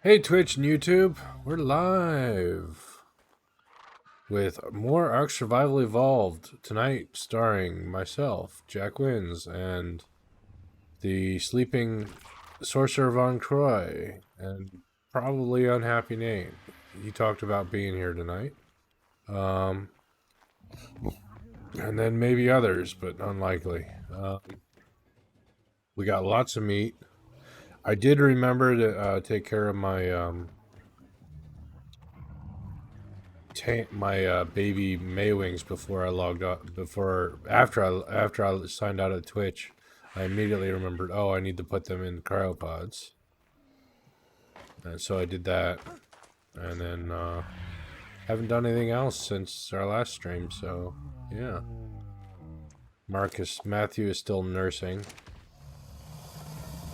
Hey Twitch and YouTube, we're live with more Ark Survival Evolved tonight, starring myself, Jack Wins, and the sleeping Sorcerer Von Croy, and probably unhappy Nate. He talked about being here tonight. Um, and then maybe others, but unlikely. We got lots of meat. I did remember to take care of my baby Maywings before I logged up. After I signed out of Twitch, I immediately remembered. Oh, I need to put them in cryopods, and so I did that. And then haven't done anything else since our last stream. So yeah, Matthew is still nursing.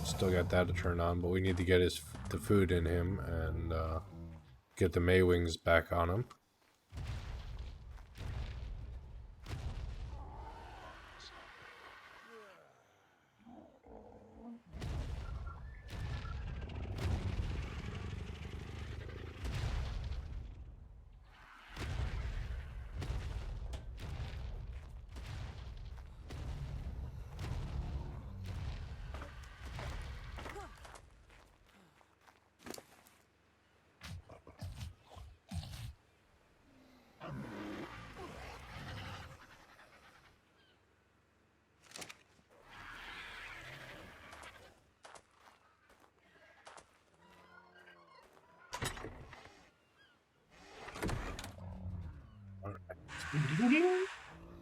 Still got that to turn on, but we need to get the food in him and get the Maywings back on him.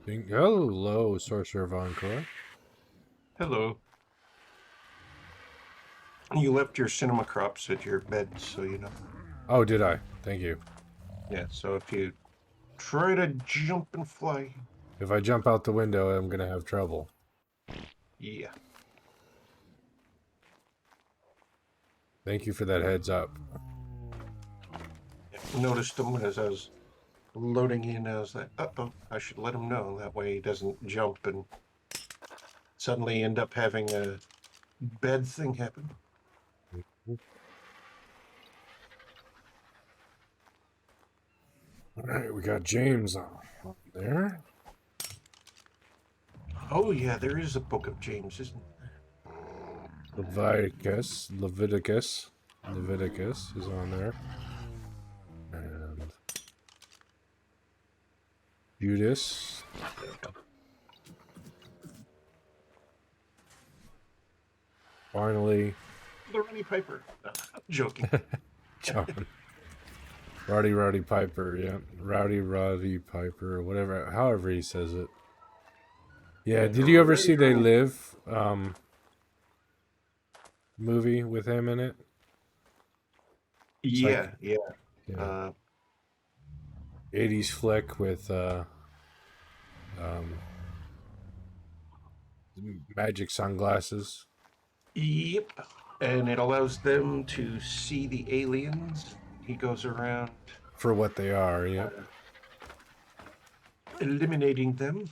Hello, Sorcerer Von Croy. Hello. You left your cinema crops at your bed, so you know. Oh, did I? Thank you. Yeah, so if you try to jump and fly, If I jump out the window, I'm going to have trouble. yeah. Thank you for that heads up. Noticed him as I was loading in. I was like, uh-oh, I should let him know. That way he doesn't jump and suddenly end up having a bad thing happen. All right, we got James on there. Oh, yeah, there is a book of James, isn't there? Leviticus is on there. And Judas. Finally, The Roddy Piper. No, I'm joking. John. Roddy Piper, yeah. Roddy Piper, or whatever, however he says it. Yeah, did you ever see They Live movie with him in it? It's Yeah, like, yeah. yeah, 80s flick with um, magic sunglasses. Yep. And it allows them to see the aliens. He goes around For what they are, yep. eliminating them.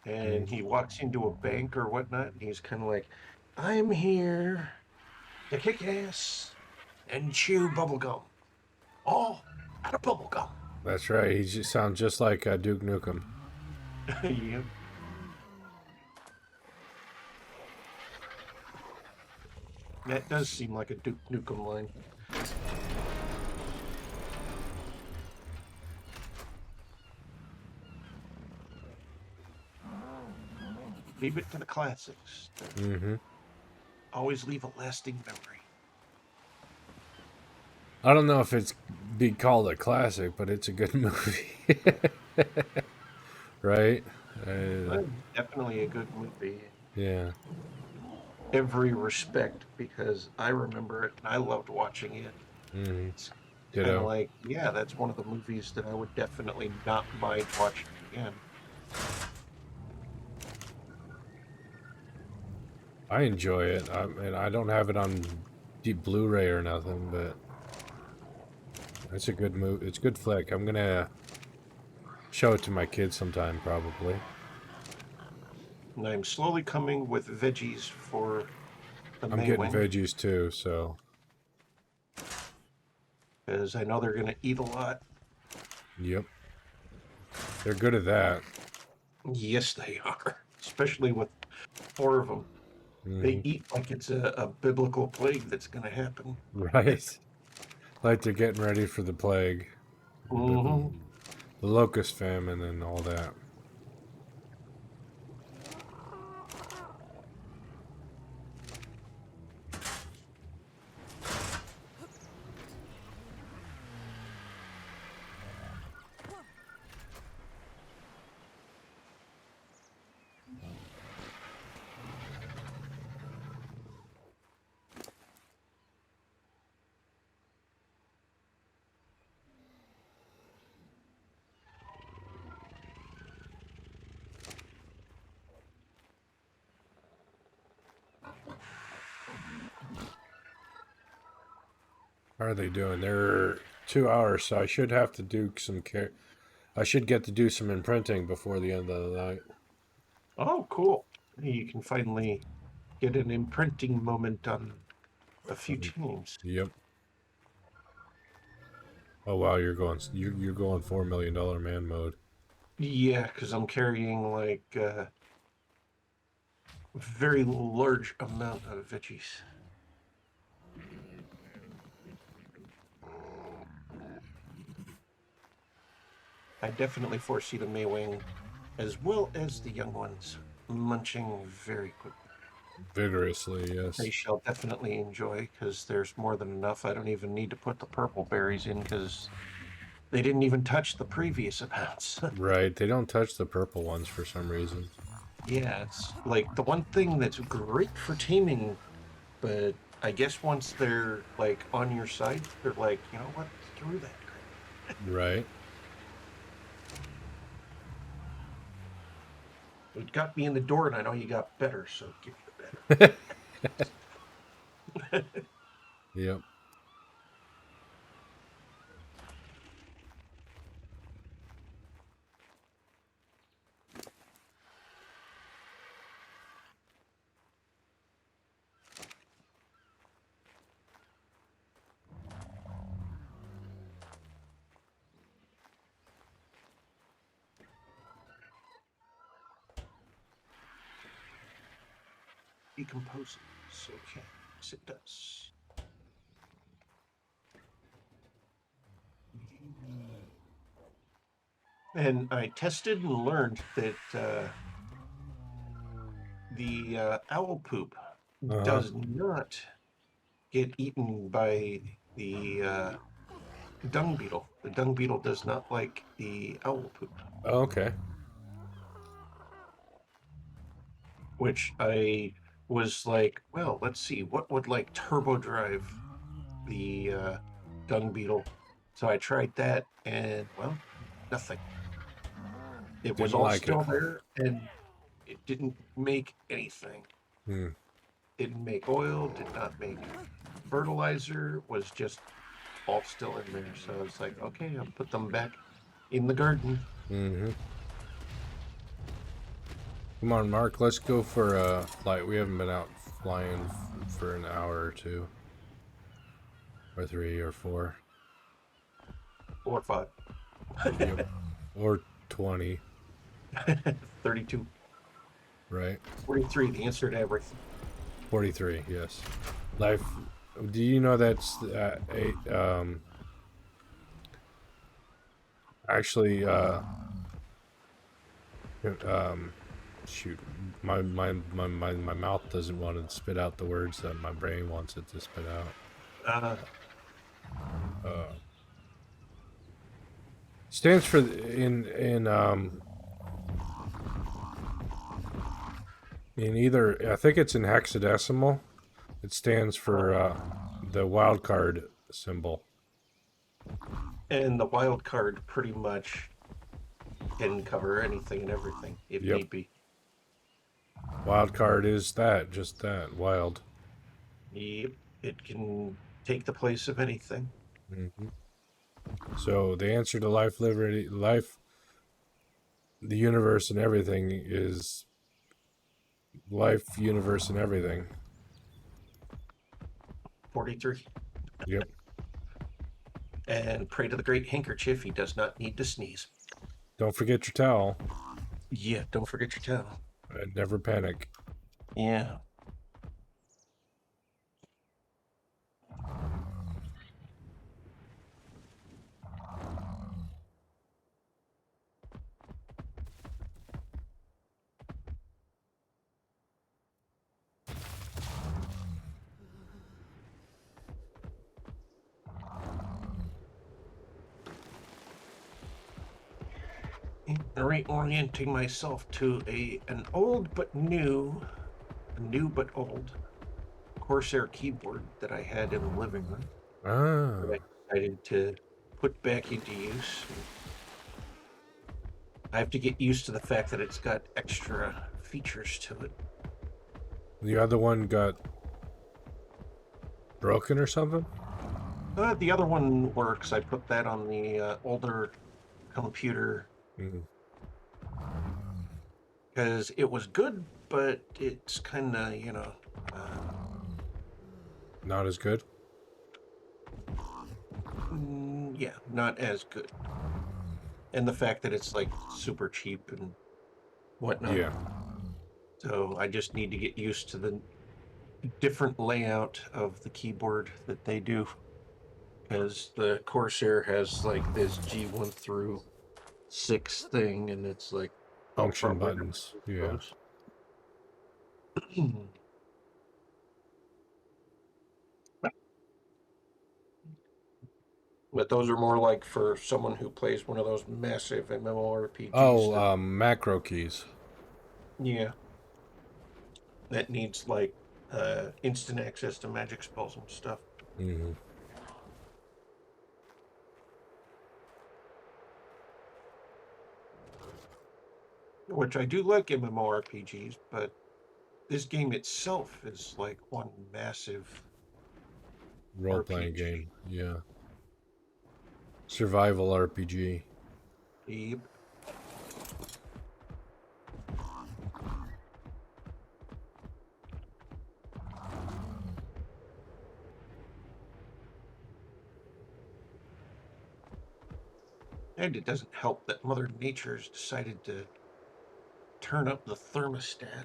Mm. And he walks into a bank or whatnot. And he's kind of like, I'm here to kick ass and chew bubblegum. All out of bubblegum. That's right. He just sounds just like Duke Nukem. Yep. That does seem like a Duke Nukem line. Leave it to the classics. Mm-hmm. Always leave a lasting memory. I don't know if it's be called a classic, but it's a good movie, right? Uh, Definitely a good movie. yeah. Every respect because I remember it and I loved watching it. Mm-hmm. It's kind of Ditto. like, yeah, that's one of the movies that I would definitely not mind watching again. I enjoy it. I don't have it on deep Blu-ray or nothing, but it's a good movie. It's a good flick. I'm gonna show it to my kids sometime, probably. And I'm slowly coming with veggies for the I'm getting Maywing. veggies too, so because I know they're going to eat a lot. Yep. They're good at that. Yes, they are, especially with 4 of them. They Hmm. eat like it's a biblical plague that's going to happen. Right. Like they're getting ready for the plague, the, Hmm. the locust famine, and all that. How are they doing? They're 2 hours, so I should have to do some care. I should get to do some imprinting before the end of the night. Oh, cool. You can finally get an imprinting moment on a few teams. Yep. Oh wow, you're going $4 million man mode. Yeah, because I'm carrying like a very large amount of veggies. I definitely foresee the Maywing as well as the young ones munching very quickly. Vigorously, They yes. shall definitely enjoy because there's more than enough. I don't even need to put the purple berries in because they didn't even touch the previous amounts. Right. They don't touch the purple ones for some reason. Yeah, it's like the one thing that's great for taming, but I guess once they're like on your side, they're like, you know what, screw that crap. Right. It got me in the door, and I know you got better, so give me the better. Yep. Decomposes. Okay, yes, it does. And I tested and learned that the owl poop Uh huh. does not get eaten by the dung beetle. The dung beetle does not like the owl poop, Oh, okay. which I was like, well, let's see, what would like turbo drive the dung beetle? So I tried that, and well, nothing. It was Didn't all like it. still there, and it didn't make anything. Hmm. Didn't make oil, did not make fertilizer, was just all still in there. So I was like, okay, I'll put them back in the garden. Mm-hmm. Come on, Mark. Let's go for a flight. We haven't been out flying for an hour or two, or 3 or 4. 4 or 5. Yep. Or 20. 32. Right. 43, the answer to everything. 43. Yes. Life. Do you know that's eight? Actually, um, shoot, my mouth doesn't want to spit out the words that my brain wants it to spit out. Uh, Uh, stands for in either, I think it's in hexadecimal. It stands for the wild card symbol. and the wild card pretty much can cover anything and everything if Yep. need be. Wild card is that, just that, wild. Yep, it can take the place of anything. Hmm. So the answer to life, liberty, life, the universe, and everything is life, universe, and everything. 43. Yep. And pray to the great handkerchief, he does not need to sneeze. Don't forget your towel. Yeah, don't forget your towel. And never panic. Yeah. Reorienting myself to an old but new, a new but old Corsair keyboard that I had in the living room that Ah. I decided to put back into use. I have to get used to the fact that it's got extra features to it. The other one got broken or something? The other one works. I put that on the older computer Mm. because it was good, but it's kind of, Not as good? yeah, not as good. And the fact that it's like super cheap and whatnot. Yeah. So I just need to get used to the different layout of the keyboard that they do. Because the Corsair has like this G1 through 6 thing, and it's like, oh, Function probably never buttons. use Yeah. those. But those are more like for someone who plays one of those massive MMORPGs Oh, that, macro keys. yeah, that needs like instant access to magic spells and stuff. Mm. Which I do like MMORPGs, but this game itself is like one massive Role-playing RPG. game. Yeah. Survival RPG. Yep. And it doesn't help that Mother Nature's decided to turn up the thermostat,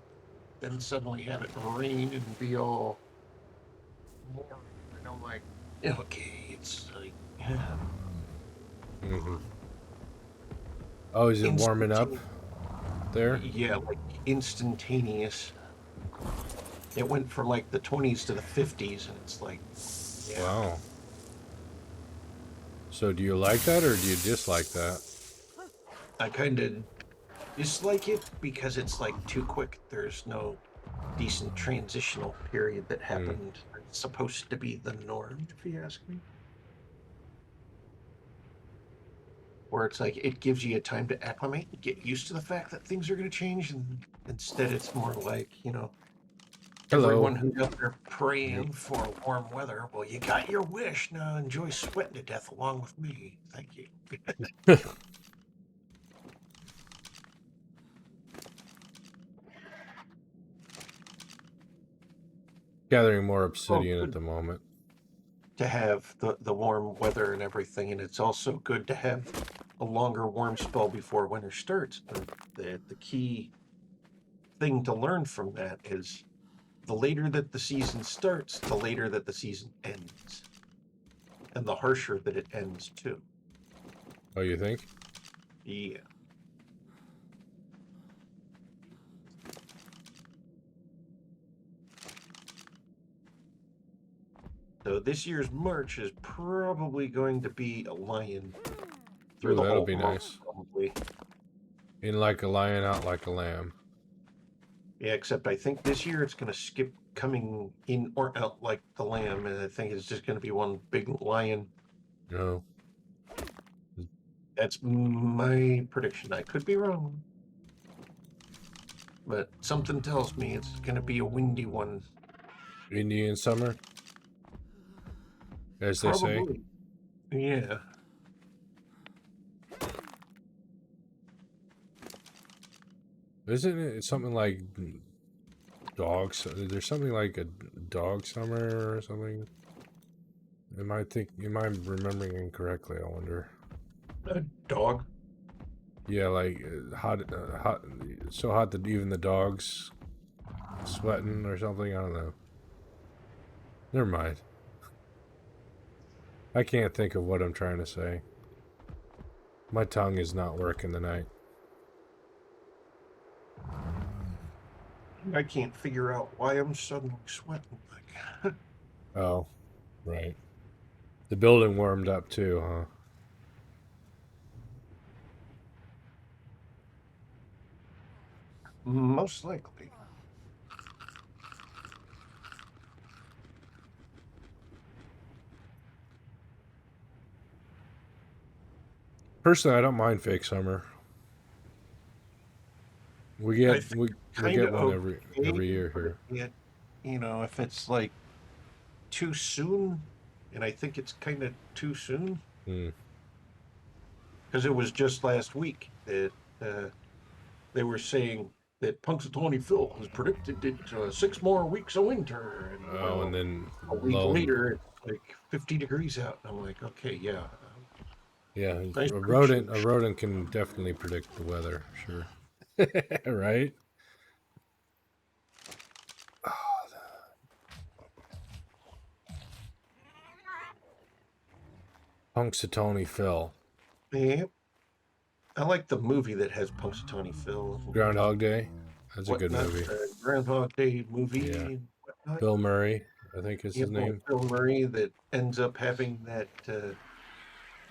then suddenly have it rain and be all warm. And I'm like, okay, it's like Mm-hmm. Oh, is it warming up instantaneous. there? Yeah, like instantaneous. It went from like the 20s to the 50s, and it's like, yeah. Wow. So do you like that or do you dislike that? I kind of dislike it because it's like too quick. There's no decent transitional period that Mm. happened. It's supposed to be the norm, if you ask me. Where it's like it gives you a time to acclimate, get used to the fact that things are going to change, and instead it's more like, Hello. everyone who's out there praying for warm weather. Well, you got your wish. Now enjoy sweating to death along with me. Thank you. Gathering more Well, obsidian at good the moment. to have the warm weather and everything, and it's also good to have a longer warm spell before winter starts. But the key thing to learn from that is the later that the season starts, the later that the season ends, and the harsher that it ends too. Oh, you think? Yeah. So this year's March is probably going to be a lion through Ooh, the that'll whole be month, nice. probably. In like a lion, out like a lamb. Yeah, except I think this year it's going to skip coming in or out like the lamb, and I think it's just going to be one big lion. No. That's my prediction. I could be wrong, but something tells me it's going to be a windy one. Indian summer, as they say. Probably. Yeah. Isn't it something like dogs? There's something like a dog summer or something. Am I remembering incorrectly? I wonder. A dog. Yeah, like hot, so hot that even the dogs sweating or something. I don't know. Never mind. I can't think of what I'm trying to say. My tongue is not working tonight. I can't figure out why I'm suddenly sweating. Like, Oh, right. The building warmed up too, huh? most likely. Personally, I don't mind fake summer. We I get think we it's we kind get of one okay, every year but here. if it's like too soon, and I think it's kind of too soon Hmm. because it was just last week that uh, they were saying that Punxsutawney Phil has predicted it 6 more weeks of winter, and Oh, and well, then a week later it's like 50 degrees out, and I'm like, okay, yeah, yeah, nice prediction. a rodent can definitely predict the weather, sure. Right? Punxsutawney Phil. Yeah, I like the movie that has Punxsutawney Phil and Groundhog Day. That's a good whatnot, movie. the Groundhog Day Yeah. movie and whatnot. Bill Murray, I think is You his know, name. Bill Murray that ends up having that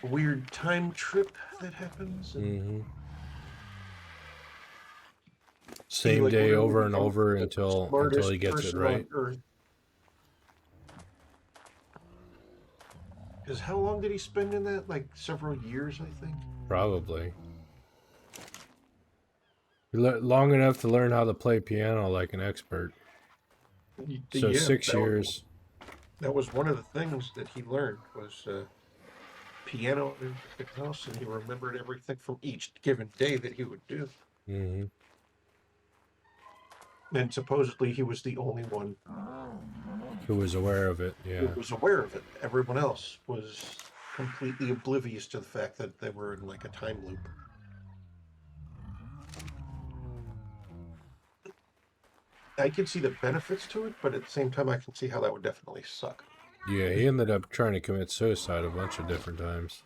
weird time trip that happens, and Hmm. he Same like day really over and becomes over the until smartest he gets it person on right. earth. Because how long did he spend in that? Like several years, I think. Probably. Long enough to learn how to play piano like an expert. So Yeah, 6 years. that was one of the things that he learned was piano and everything else, and he remembered everything from each given day that he would do. Hmm. And supposedly he was the only one Who was aware of it? who Yeah. was aware of it. Everyone else was completely oblivious to the fact that they were in like a time loop. I can see the benefits to it, but at the same time, I can see how that would definitely suck. Yeah, he ended up trying to commit suicide a bunch of different times.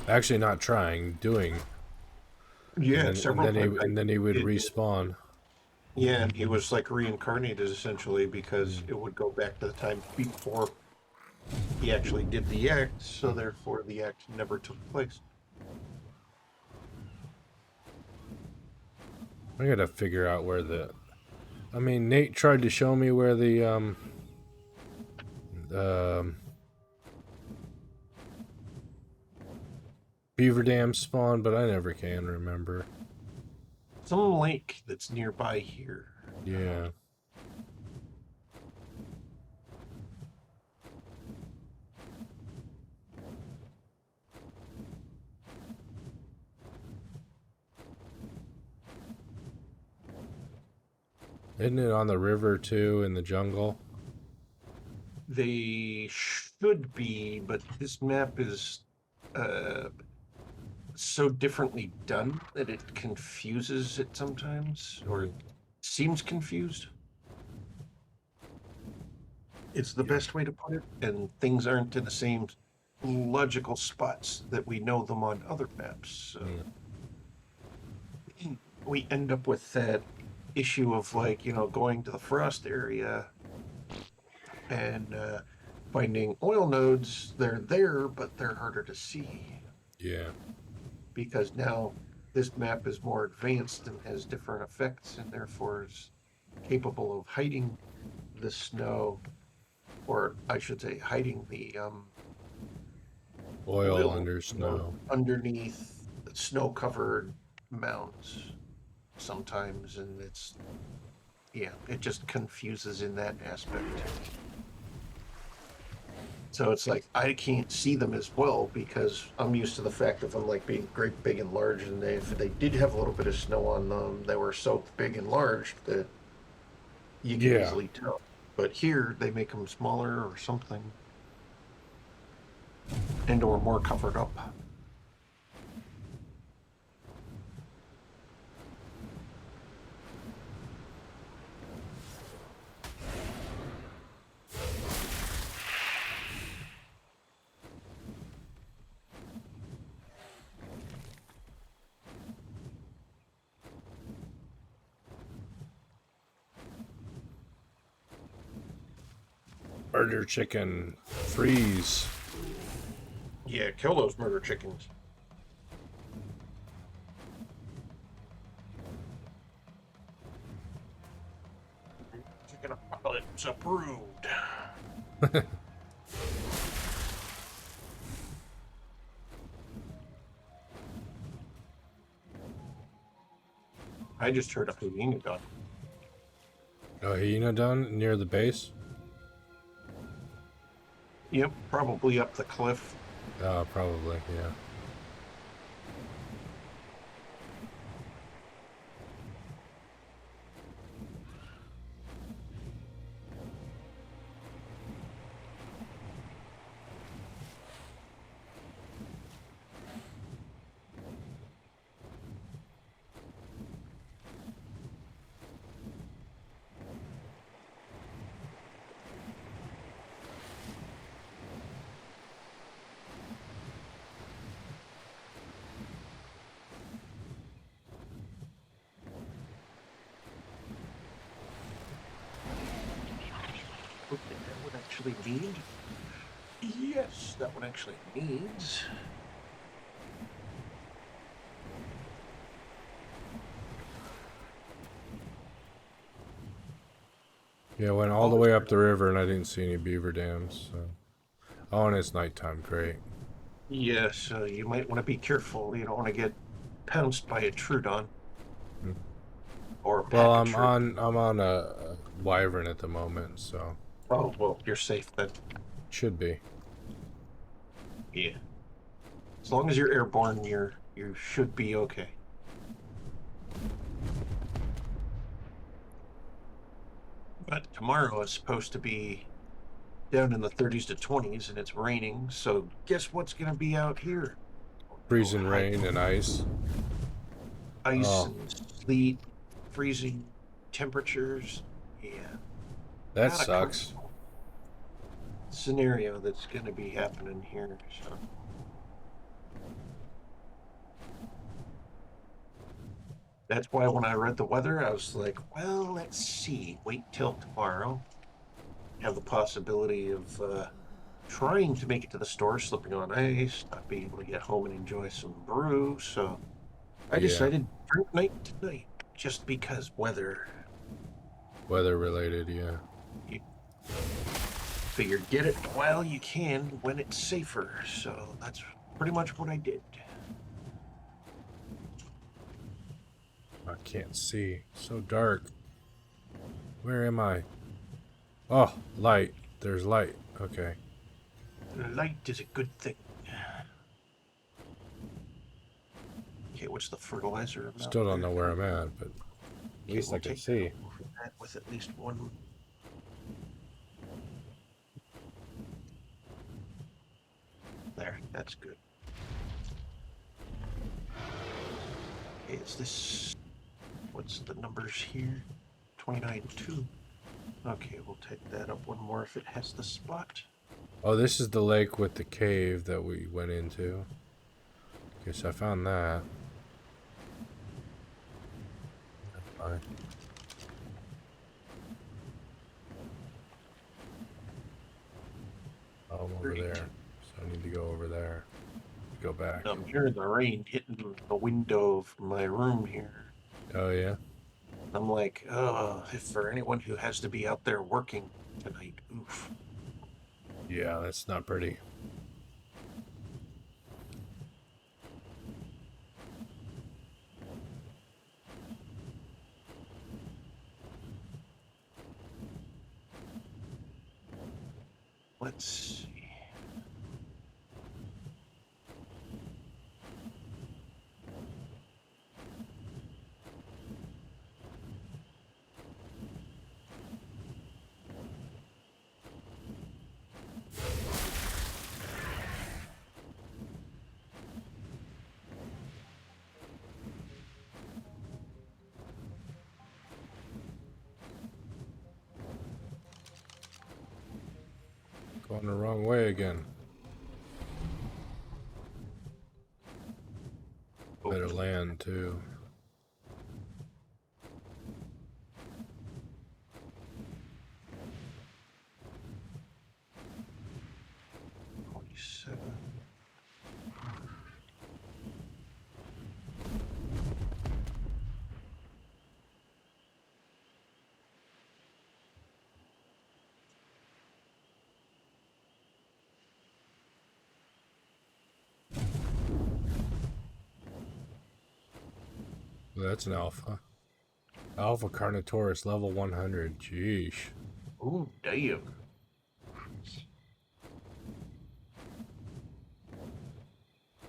Actually, not trying, doing, Yeah, several times. and then he would It, respawn. yeah, and he was like reincarnated essentially because Mm. it would go back to the time before he actually did the act, so therefore the act never took place. I gotta figure out where the. I mean, Nate tried to show me where the um beaver dams spawn, but I never can remember. Some lake that's nearby here. Yeah. Isn't it on the river too in the jungle? They should be, but this map is uh, so differently done that it confuses it sometimes, or Mm. it seems confused. It's the Yeah. best way to put it, and things aren't in the same logical spots that we know them on other maps. So Mm. we end up with that issue of like, going to the frost area and finding oil nodes. They're there, but they're harder to see Yeah. because now this map is more advanced and has different effects and therefore is capable of hiding the snow, or I should say, hiding the Oil oil, under snow. underneath snow-covered mounds sometimes, and it just confuses in that aspect. So it's like I can't see them as well because I'm used to the fact of them like being great, big, and large. And if they did have a little bit of snow on them, they were so big and large that you could Yeah. easily tell. But here they make them smaller or something, and or more covered up. Murder chicken. Freeze. Yeah, kill those murder chickens. Chicken apocalypse approved. I just heard a hyena gun. Oh, hyena done near the base? Yep, probably up the cliff. Probably, yeah. What that would actually need? Yes, that one actually needs. Yeah, went all the way up the river and I didn't see any beaver dams. So. Oh, and it's nighttime. Great. Yes, you might want to be careful. You don't want to get pounced by a Trudon Hmm. or a Well, pack of Trudon. I'm on a wyvern at the moment, so Oh well, you're safe then. should be. Yeah, as long as you're airborne, you should be okay. But tomorrow is supposed to be down in the 30s to 20s, and it's raining. So guess what's going to be out here? Oh, Freezing rain and ice. ice Oh, and sleet, freezing temperatures. Yeah, that not a sucks. comfortable scenario that's going to be happening here. So that's why when I read the weather, I was like, well, let's see. Wait till tomorrow. Have the possibility of trying to make it to the store, slipping on ice, not being able to get home and enjoy some brew. So I Yeah, decided drink night tonight just because weather. weather related. Yeah. You figured get it while you can when it's safer. So that's pretty much what I did. I can't see. So dark. Where am I? Oh, light. There's light. Okay. Light is a good thing. Okay, what's the fertilizer amount Still don't there? know where I'm at, but at Okay, least I we'll can take that see. over that with at least one. There, that's good. Okay, is this. What's the numbers here? 29.2. Okay, we'll take that up one more if it has the spot. Oh, this is the lake with the cave that we went into. Okay, so I found that. Fine. Oh, I'm over 32. there. So I need to go over there. Go back. I'm hearing the rain hitting the window of my room here. Oh, yeah? I'm like, oh, if for anyone who has to be out there working tonight, oof. Yeah, that's not pretty. Let's see. Going the wrong way again. Better Oops. land too. Well, that's an alpha. Alpha Carnotaurus level 100. Jeesh. Ooh, damn.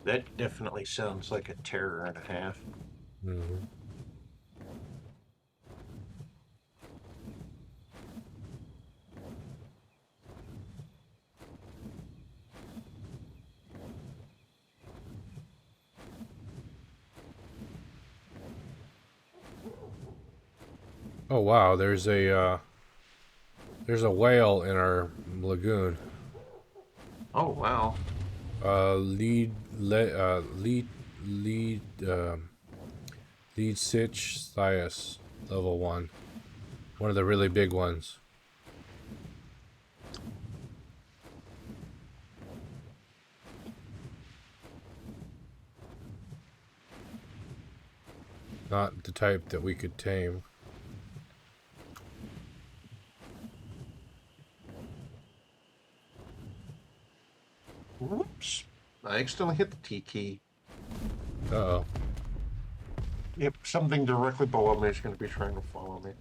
That definitely sounds like a terror and a half. Mm-hmm. Oh wow, there's a whale in our lagoon. Oh, wow. Lead lead lead sitch Thias level 1. One of the really big ones. Not the type that we could tame. Whoops. I accidentally hit the T key. Uh-oh. Yep, something directly below me is going to be trying to follow me.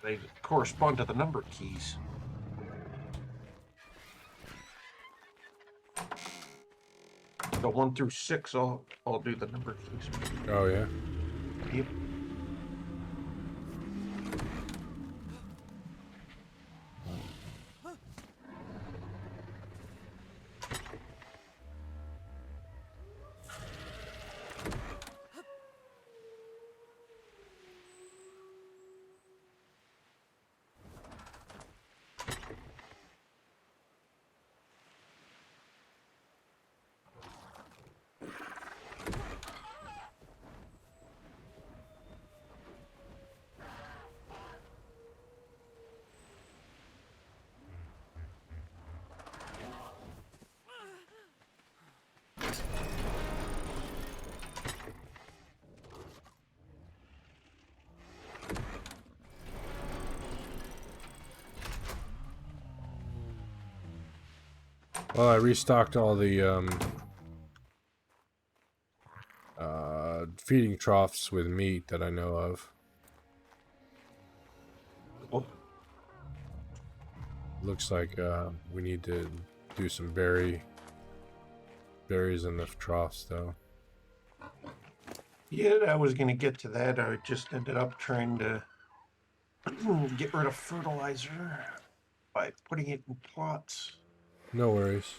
They correspond to the number keys. The 1 through 6, I'll do the number keys. Oh yeah. Yep. Well, I restocked all the feeding troughs with meat that I know of. Oh, Looks like we need to do some berries in the troughs though. yeah, I was going to get to that. I just ended up trying to get rid of fertilizer by putting it in plots. No worries.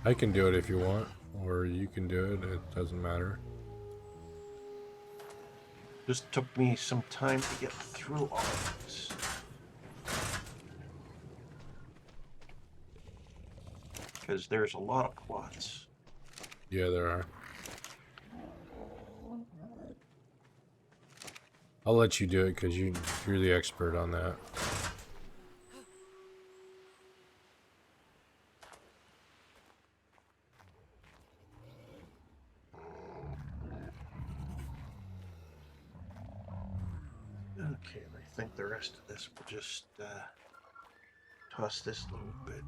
I can do it if you want, or you can do it. It doesn't matter. Just took me some time to get through all of this. Because there's a lot of plots. Yeah, there are. I'll let you do it because you're the expert on that. Okay, I think the rest of this will just toss this a little bit.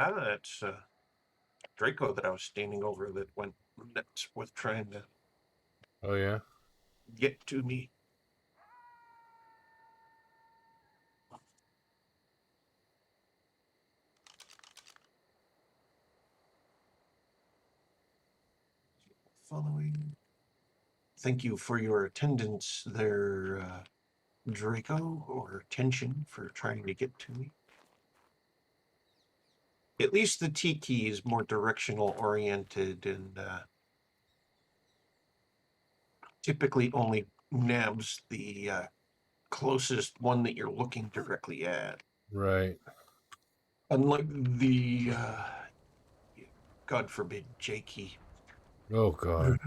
It's Draco that I was standing over that went nuts with trying to Oh yeah. get to me. Following. Thank you for your attendance there, Draco, or attention for trying to get to me. At least the T key is more directional oriented and typically only nabs the closest one that you're looking directly at. Right. Unlike the, God forbid, J key. Oh god.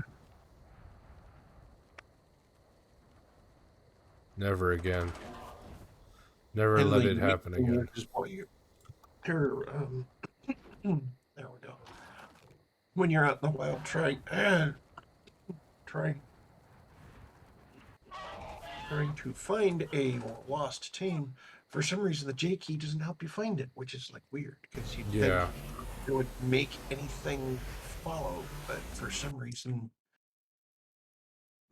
Never again. Never And let the it unique happen thing again. is while you're there, there we go. When you're out in the wild, try trying to find a lost tame. For some reason, the J key doesn't help you find it, which is like weird because you'd think Yeah. it would make anything follow, but for some reason,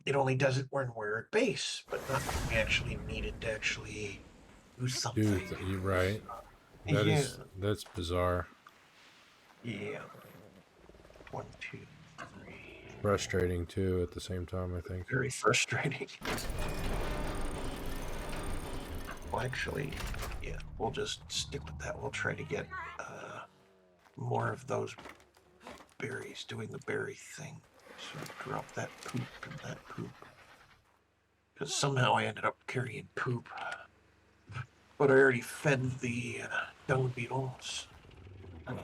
it only does it when we're at base, but not when we actually need it to actually do something. You're right. Yeah, That's bizarre. yeah. 1, 2, 3. Frustrating too at the same time, I think. Very frustrating. Well, actually, yeah, we'll just stick with that. We'll try to get more of those berries doing the berry thing. So drop that poop and that poop. Because somehow I ended up carrying poop. But I already fed the dung beetles. Do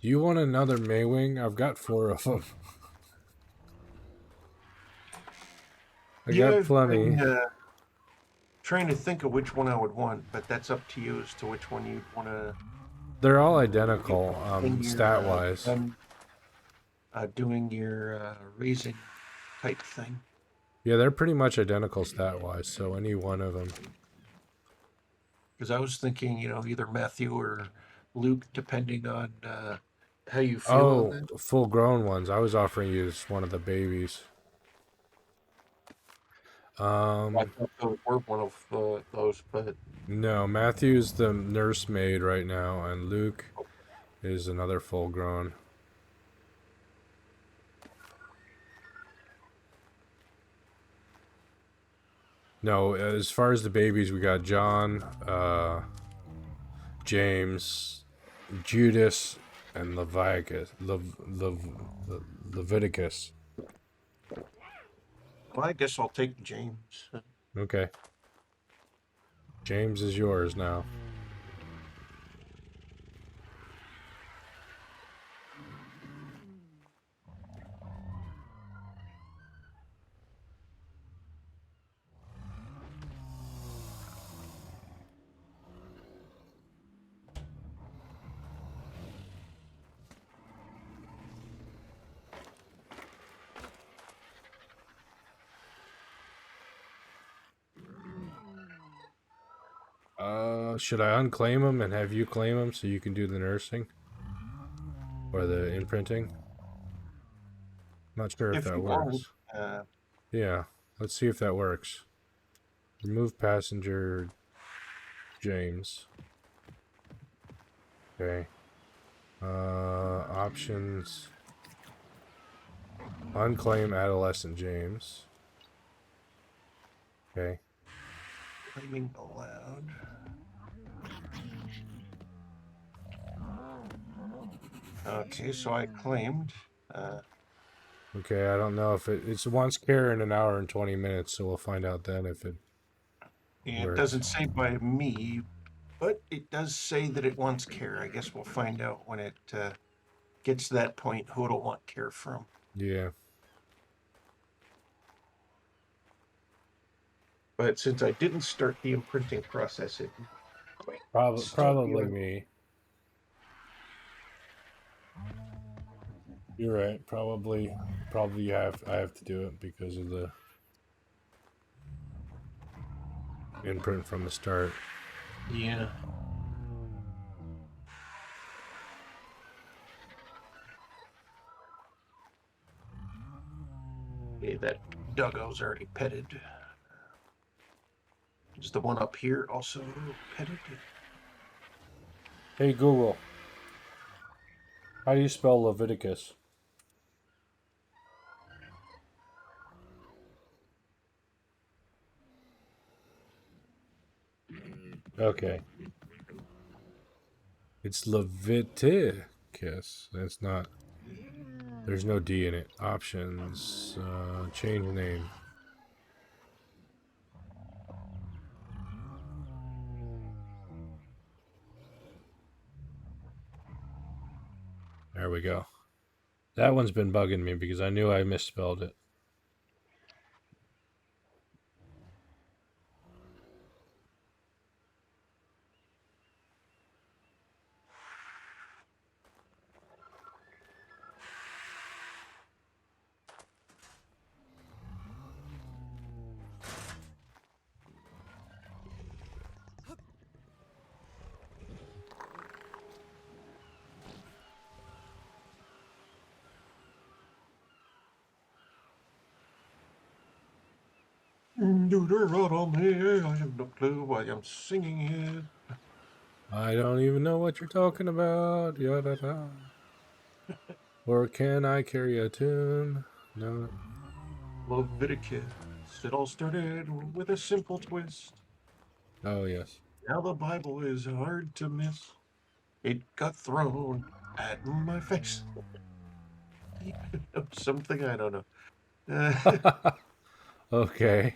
you want another Maywing? I've got 4 of them. I Yeah, got I've plenty. been trying to think of which one I would want, but that's up to you as to which one you'd want to They're all identical, when you're stat-wise. done doing your raising type thing. Yeah, they're pretty much identical stat-wise, so any one of them. Because I was thinking, either Matthew or Luke, depending on how you feel on Oh, that. full-grown ones. I was offering you just one of the babies. I thought those were one of those, but No, Matthew's the nursemaid right now, and Luke is another full-grown. No, as far as the babies, we got John, James, Judas, and Leviticus. well, I guess I'll take James. Okay. James is yours now. Should I unclaim him and have you claim him so you can do the nursing? Or the imprinting? Not sure if If that you want, works. Yeah, let's see if that works. Remove passenger James. Okay. Options. Unclaim adolescent James. Okay. claiming allowed. Okay, so I claimed. Okay, I don't know if it wants care in an hour and 20 minutes, so we'll find out then if it It works. doesn't say by me, but it does say that it wants care. I guess we'll find out when it gets to that point who it'll want care from. Yeah. But since I didn't start the imprinting process, it might still be Probably on. me. You're right. Probably I have to do it because of the imprint from the start. Yeah. Okay, that doggo's already petted. Is the one up here also petted? Hey Google, how do you spell Leviticus? Okay. It's Leviticus. That's not. There's no D in it. Options. Change name. There we go. That one's been bugging me because I knew I misspelled it. Deuteronomy, I have no clue why I'm singing it. I don't even know what you're talking about. Yada. Or can I carry a tune? No. Leviticus. It all started with a simple twist. Oh yes. Now the Bible is hard to miss. It got thrown at my face. Something I don't know. Okay.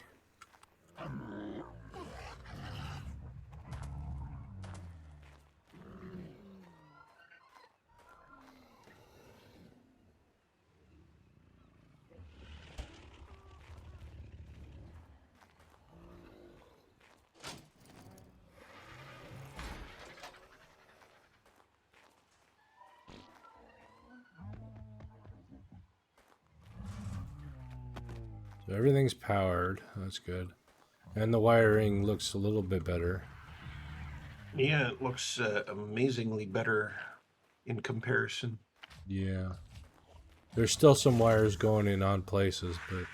So everything's powered. That's good. And the wiring looks a little bit better. Yeah, it looks amazingly better in comparison. Yeah. There's still some wires going in odd places, but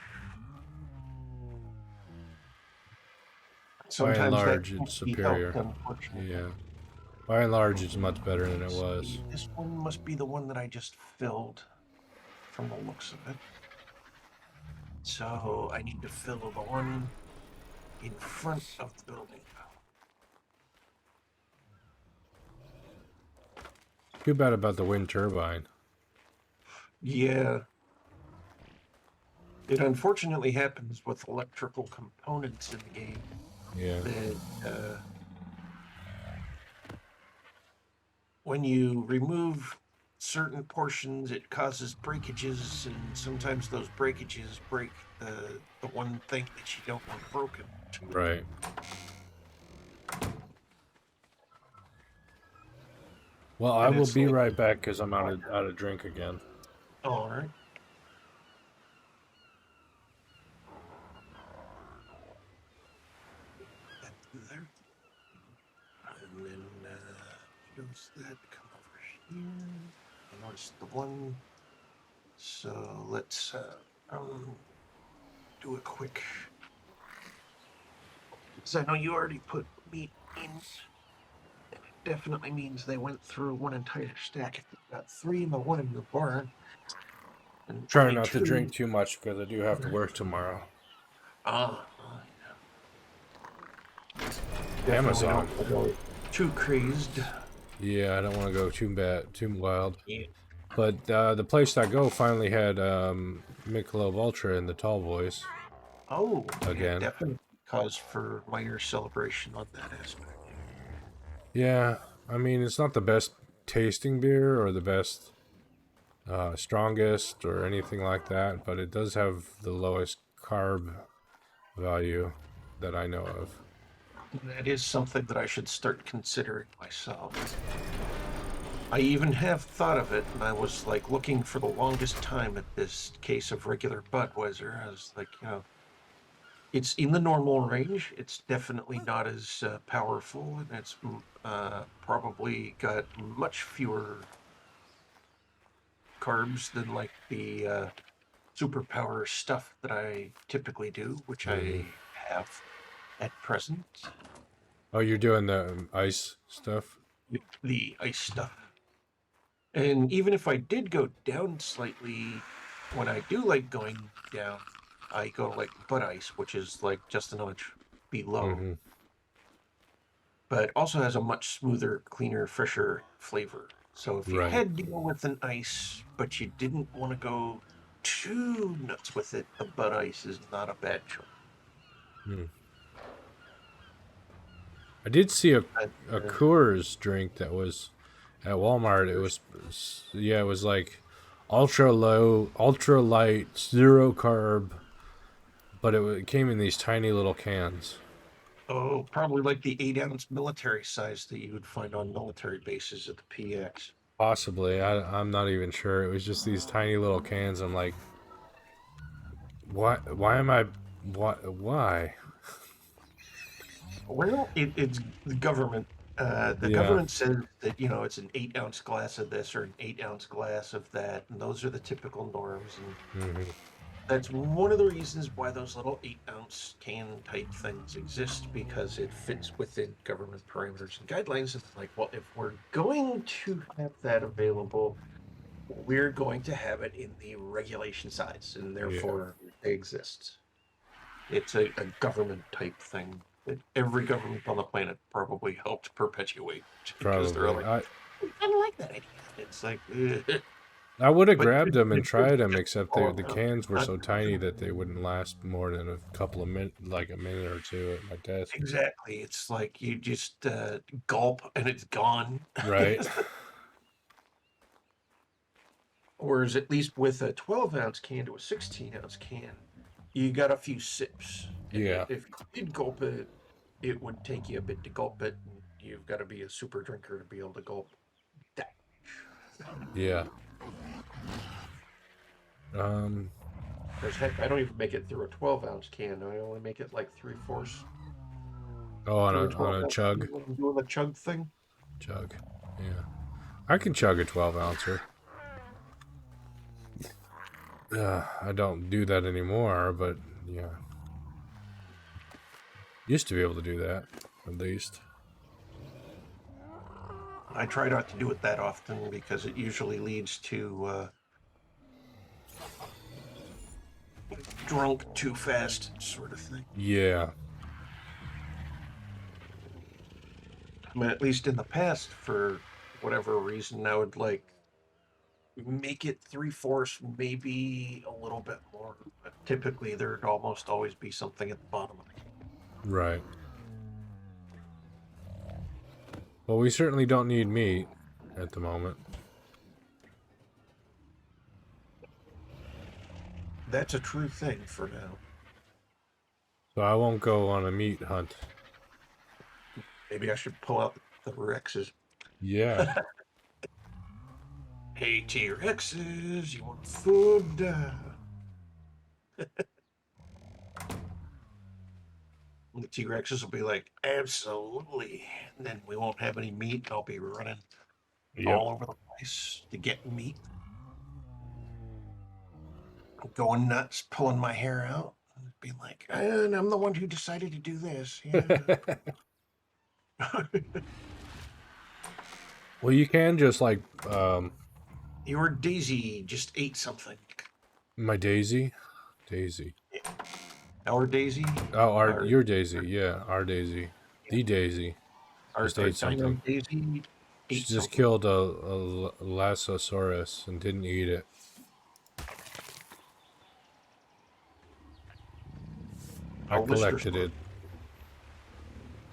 by and Sometimes that large, can't it's be helped, superior. unfortunately. Yeah. By and large, it's much better than it Let's was. see. This one must be the one that I just filled from the looks of it. So I need to fill the one in front of the building. Too bad about the wind turbine. Yeah, it unfortunately happens with electrical components in the game Yeah. that when you remove certain portions, it causes breakages, and sometimes those breakages break the one thing that you don't want broken. Right. Well, I And will it's be like, right back because I'm out of drink again. all right, that there, and then close that. Come over here. I noticed the one. So let's do a quick. Because I know you already put meat in. Definitely means they went through one entire stack. If you've got three in the one in the barn and Trying only not to drink two. too much because I do have to work tomorrow. Yeah. Definitely Amazon. don't go too crazed. Yeah, I don't want to go too bad, too wild. Yeah. But the place I go finally had Michelob Ultra in the tall boys Oh, yeah, again. definitely cause for minor celebration on that aspect. Yeah, I mean it's not the best tasting beer or the best strongest or anything like that, but it does have the lowest carb value that I know of. That is something that I should start considering myself. I even have thought of it, and I was like looking for the longest time at this case of regular Budweiser. I was like, it's in the normal range. It's definitely not as powerful, and it's probably got much fewer carbs than like the superpower stuff that I typically do, which Hmm. I have at present. Oh, you're doing the ice stuff? The ice stuff. And even if I did go down slightly, when I do like going down, I go to like butt ice, which is like just a notch below, Hmm. but also has a much smoother, cleaner, fresher flavor. So if you Right. had to go with an ice, but you didn't want to go too nuts with it, the butt ice is not a bad choice. Hmm. I did see But, a Coors drink that was at Walmart. It was, yeah, it was like ultra low, ultra light, zero carb, but it came in these tiny little cans. oh, probably like the 8 ounce military size that you would find on military bases at the PX. Possibly, I'm not even sure. It was just these tiny little cans. I'm like, why? Why am I? Why? Why? Well, it's the government. The Yeah. government says that it's an 8 ounce glass of this or an 8 ounce glass of that, and those are the typical norms. And Hmm. that's one of the reasons why those little 8 ounce can type things exist because it fits within government parameters and guidelines. It's like, well, if we're going to have that available, we're going to have it in the regulation size, and Yeah. therefore they exist. It's a government type thing that every government on the planet probably helped perpetuate because they're Probably. like, I don't like that idea. It's like, I would have but grabbed them and it feels tried them, just except all the around. cans were Not so tiny that they wouldn't last more than a couple of minutes, like a minute or two at my desk. exactly. It's like you just gulp and it's gone. Right. Whereas at least with a 12 ounce can to a 16 ounce can, you got a few sips. And Yeah. if you did gulp it, it would take you a bit to gulp it. And you've got to be a super drinker to be able to gulp that. Yeah. Um. Because heck, I don't even make it through a 12 ounce can. I only make it like three-fourths Oh, through a on 12 a ounce chug. can when I'm doing the chug thing. Chug. Yeah. I can chug a 12 ouncer. I don't do that anymore, but yeah, used to be able to do that at least. I try not to do it that often because it usually leads to drunk too fast sort of thing. Yeah. I mean, at least in the past, for whatever reason, I would like make it three-fourths, maybe a little bit more. But typically, there'd almost always be something at the bottom of the can. Right. Well, we certainly don't need meat at the moment, That's a true thing for now. so I won't go on a meat hunt. Maybe I should pull out the Rexes. Yeah. Hey, T-Rexes, you want food? And the T-Rexes will be like, absolutely. And then we won't have any meat. I'll be running Yep. all over the place to get meat. Going nuts, pulling my hair out, and being like, and I'm the one who decided to do this. Yeah. Well, you can just like Your Daisy just ate something. my Daisy, Daisy. Our Daisy, Oh, our your Daisy. Yeah, our Daisy, the Daisy just our ate Dino something. Daisy She ate just something. killed a Lassosaurus and didn't eat it. I A Lister collected Star. it.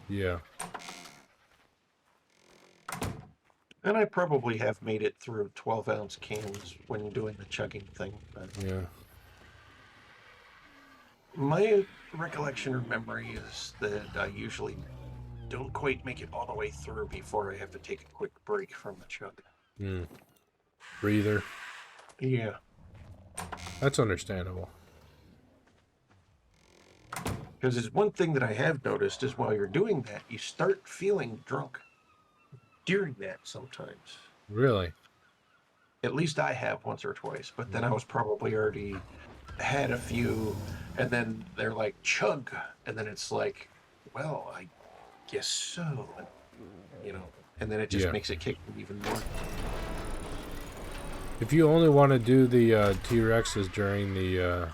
Yeah. And I probably have made it through 12 ounce cans when doing the chugging thing. But Yeah. my recollection or memory is that I usually don't quite make it all the way through before I have to take a quick break from the chug. Mm. Breather. Yeah. That's understandable. Because it's one thing that I have noticed is while you're doing that, you start feeling drunk during that sometimes. Really. At least I have once or twice, but then I was probably already had a few, and then they're like chug, and then it's like, well, I guess so, and, and then it just Yeah. makes it kick even more. If you only want to do the T-Rexes during the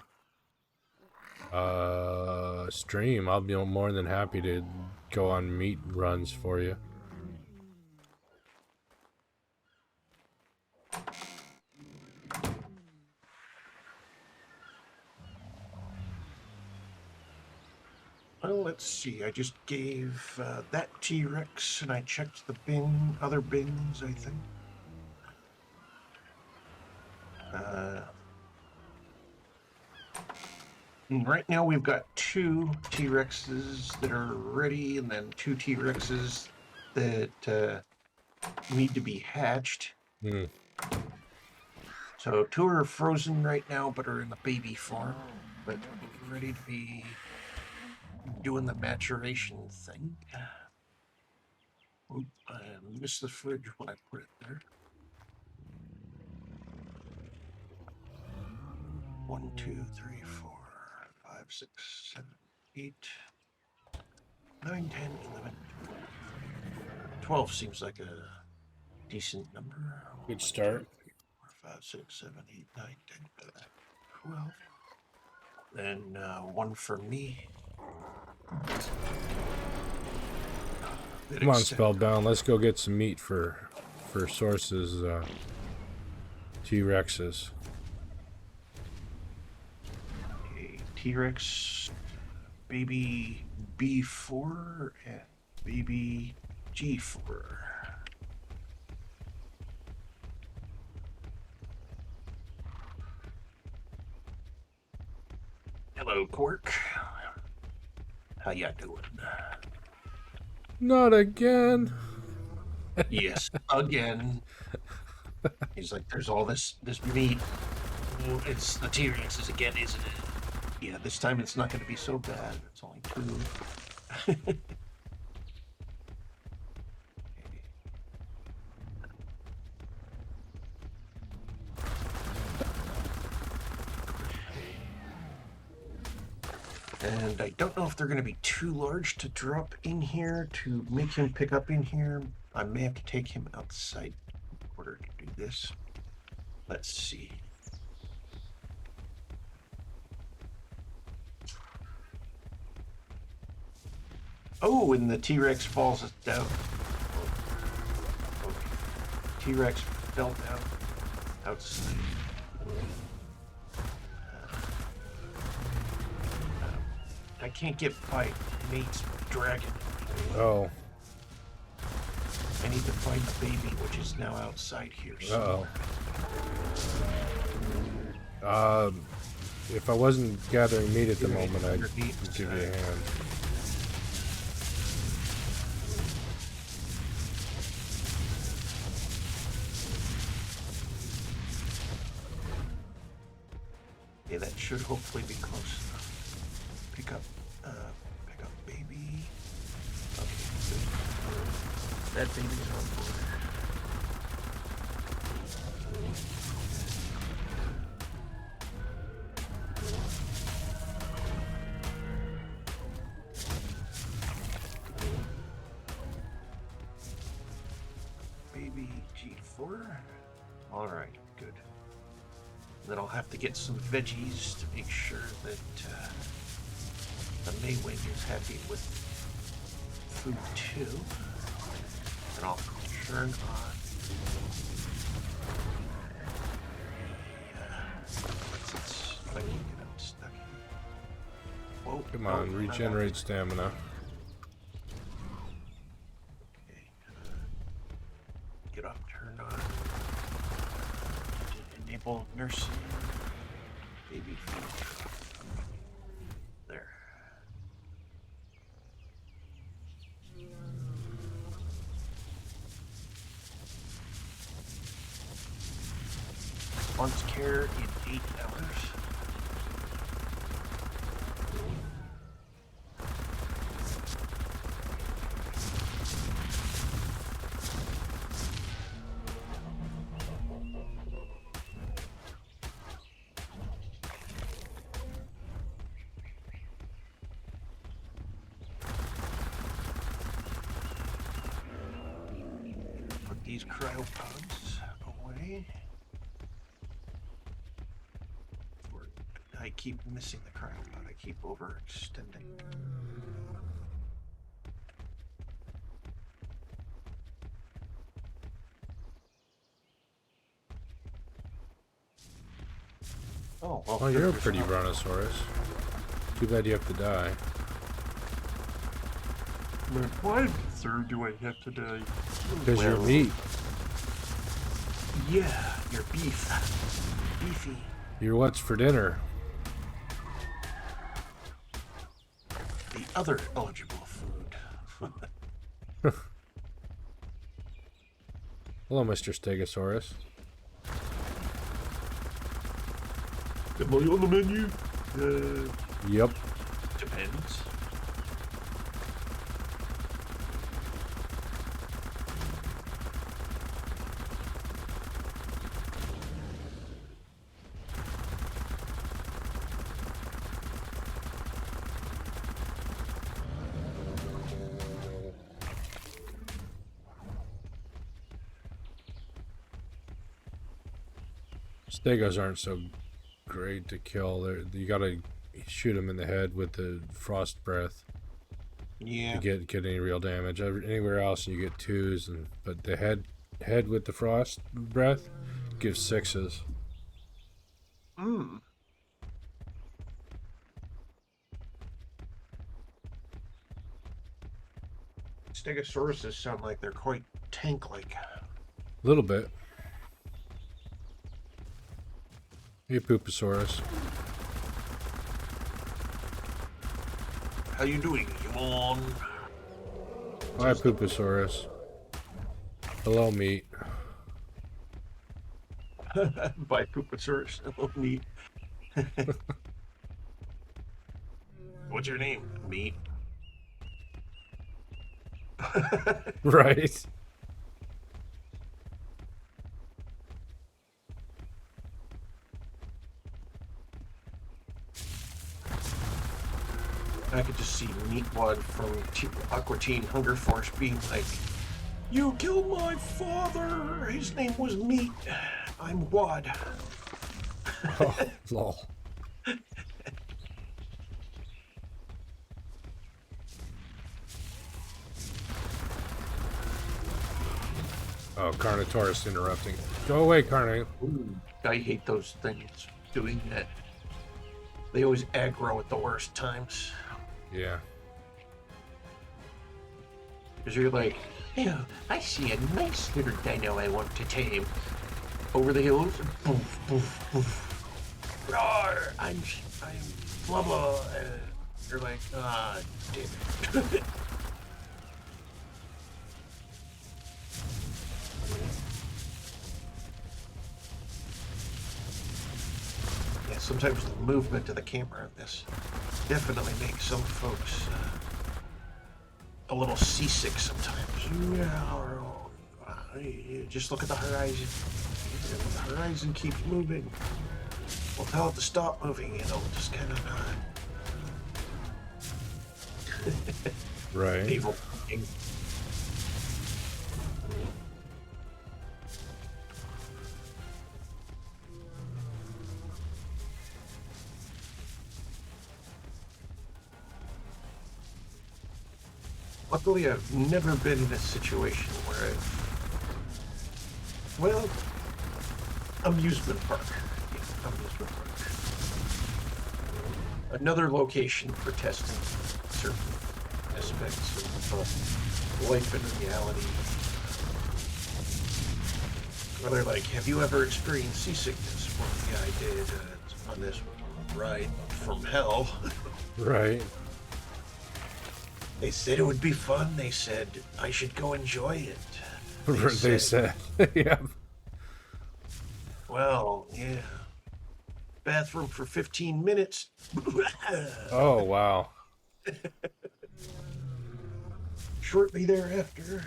stream, I'll be more than happy to go on meat runs for you. Well, let's see. I just gave that T-Rex, and I checked the other bins, I think. Right now we've got 2 T-Rexes that are ready, and then 2 T-Rexes that need to be hatched. Hmm. So 2 are frozen right now, but are in the baby form, but ready to be doing the maturation thing. Oop, I missed the fridge when I put it there. 1, 2, 3, 4, 5, 6, 7, 8, 9, 10, 11, 12 seems like a decent number. Good start. 4, 5, 6, 7, 8, 9, 10, 12. Then 1 for me. Come on, Spellbound. Let's go get some meat for Source's T-Rexes. Okay, T-Rex, baby B4, and baby G4. Hello, Quark. How ya doing? Not again. Yes, again. He's like, there's all this meat. Oh, it's the T-Rexes again, isn't it? Yeah, this time it's not going to be so bad. It's only 2. And I don't know if they're going to be too large to drop in here to make him pick up in here. I may have to take him outside in order to do this. Let's see. Oh, and the T-Rex falls down. Okay. T-Rex fell down outside. I can't get my mate's dragon. Oh. I need to find the baby, which is now outside here. Uh-oh. If I wasn't gathering meat at the moment, I'd give you a hand. Okay, that should hopefully be close enough. Pick up baby. Okay, good. That baby's on board. Baby G4. All right, good. Then I'll have to get some veggies to make sure that the Maywing is happy with food too. And I'll turn on if I can get unstuck. Whoa! Come on, regenerate stamina. Okay. Get off. Turn on. Enable nursing. Baby food. There. Wants care in 8 hours. these cryopods away. I keep missing the cryopod. I keep overextending. Oh, well. Oh, you're a pretty brontosaurus. Too bad you have to die. Why, sir, do I have to die? Because you're meat. Yeah, you're beef. Beefy. You're what's for dinner. The other eligible food. Hello, Mr. Stegosaurus. Am I on the menu? Yep. Depends. Stegos aren't so great to kill. You gotta shoot them in the head with the frost breath Yeah. to get any real damage. Anywhere else you get 2s, but the head with the frost breath gives 6s. Mm. Stegosauruses sound like they're quite tank-like. A little bit. Hey, Pooposaurus. How you doing, Yvonne? Hi, Pooposaurus. Hello, meat. By Pooposaurus. Hello, meat. What's your name? Meat. Right. I could just see Meatwad from Aqua Teen Hunger Force being like, "You killed my father! His name was Meat. I'm Wad." Oh, lol. Oh, Carnotaurus interrupting. Go away, Carno. Ooh, I hate those things doing that. They always aggro at the worst times. Yeah. Because you're like, "Oh, I see a nice little dino I want to tame." Over the hills, poof, poof, poof. Roar! I'm blah blah. You're like, ah, damn it. Yeah, sometimes the movement of the camera in this definitely makes some folks a little seasick sometimes. Just look at the horizon. The horizon keeps moving. We'll tell it to stop moving, it'll just kind of nod. Right. Evil thing. Luckily, I've never been in a situation where well, amusement park. Yeah, amusement park. Another location for testing certain aspects of life and reality. Where they're like, "Have you ever experienced seasickness?" Well, yeah, I did on this ride from hell. Right. They said it would be fun. They said I should go enjoy it. They said. Yeah. Well, yeah. Bathroom for 15 minutes. Oh, wow. Shortly thereafter,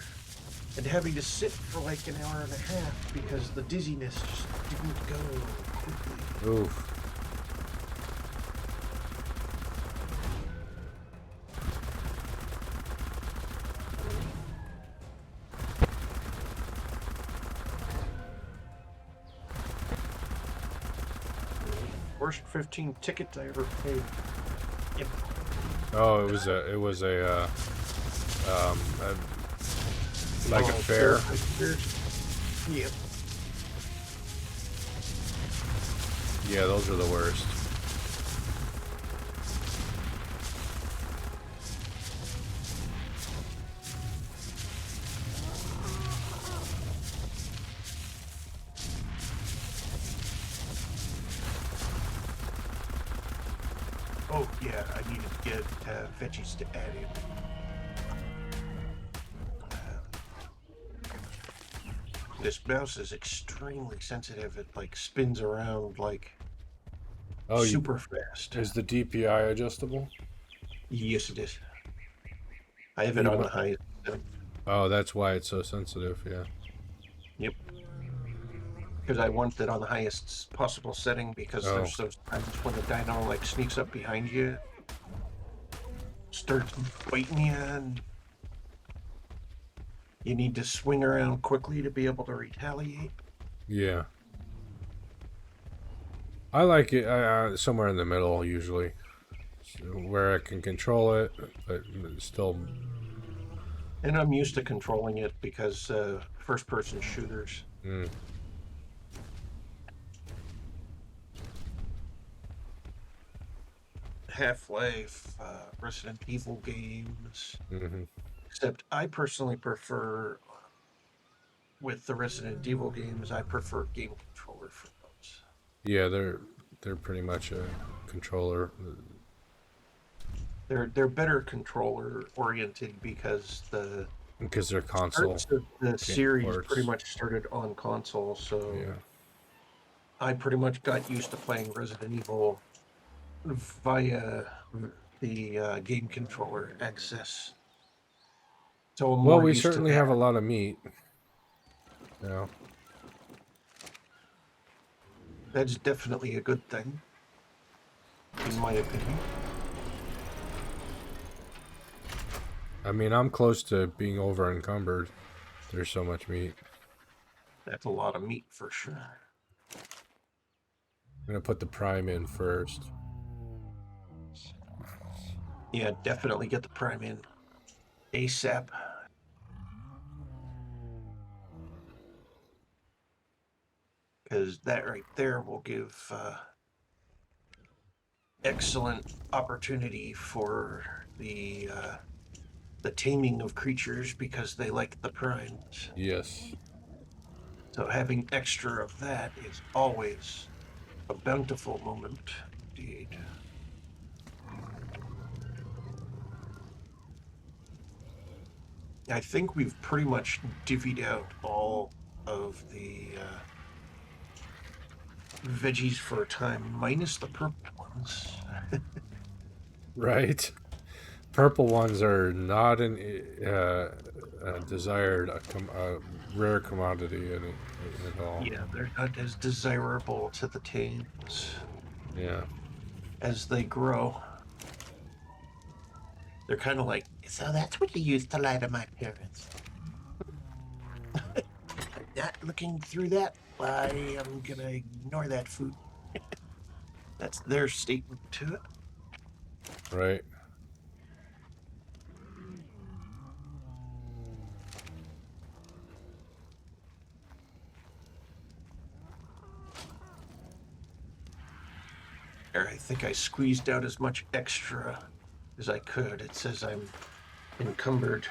and having to sit for like an hour and a half because the dizziness just didn't go quickly. Oof. Worst 15 tickets I ever paid. Yep. Oh, it was like a fair. Yep. Yeah, those are the worst. Oh, yeah, I needed to get veggies to add in. This mouse is extremely sensitive. It, like, spins around, like, Oh, super fast. is the DPI adjustable? Yes, it is. I have it You on the want- highest setting. Oh, that's why it's so sensitive. Yeah. Yep. Because I want it on the highest possible setting because Oh, there's those times when the dino, like, sneaks up behind you, starts biting you, and you need to swing around quickly to be able to retaliate. yeah. I like it somewhere in the middle usually, where I can control it, but still. And I'm used to controlling it because first-person shooters. Mm, Half-Life, Resident Evil games. hmm Except I personally prefer, with the Resident Evil games, I prefer game controller for those. Yeah, they're pretty much a controller. They're better controller oriented because the Because they're console starts of the series pretty ports. much started on console, so Yeah. I pretty much got used to playing Resident Evil via the game controller access. So I'm Well, more we used to certainly that. have a lot of meat. You know, That's definitely a good thing, in my opinion. I mean, I'm close to being over encumbered. There's so much meat. That's a lot of meat for sure. I'm gonna put the prime in first. Yeah, definitely get the prime in ASAP. Because that right there will give excellent opportunity for the taming of creatures because they like the primes. Yes. So having extra of that is always a bountiful moment indeed. I think we've pretty much divvied out all of the veggies for a time, minus the purple ones. Right. Purple ones are not an desired, rare commodity at all. Yeah, they're not as desirable to the tames Yeah. as they grow. They're kind of like, so that's what you used to lie to my parents. I'm not looking through that. I am gonna ignore that food. That's their statement to it. Right. I think I squeezed out as much extra as I could. It says I'm encumbered.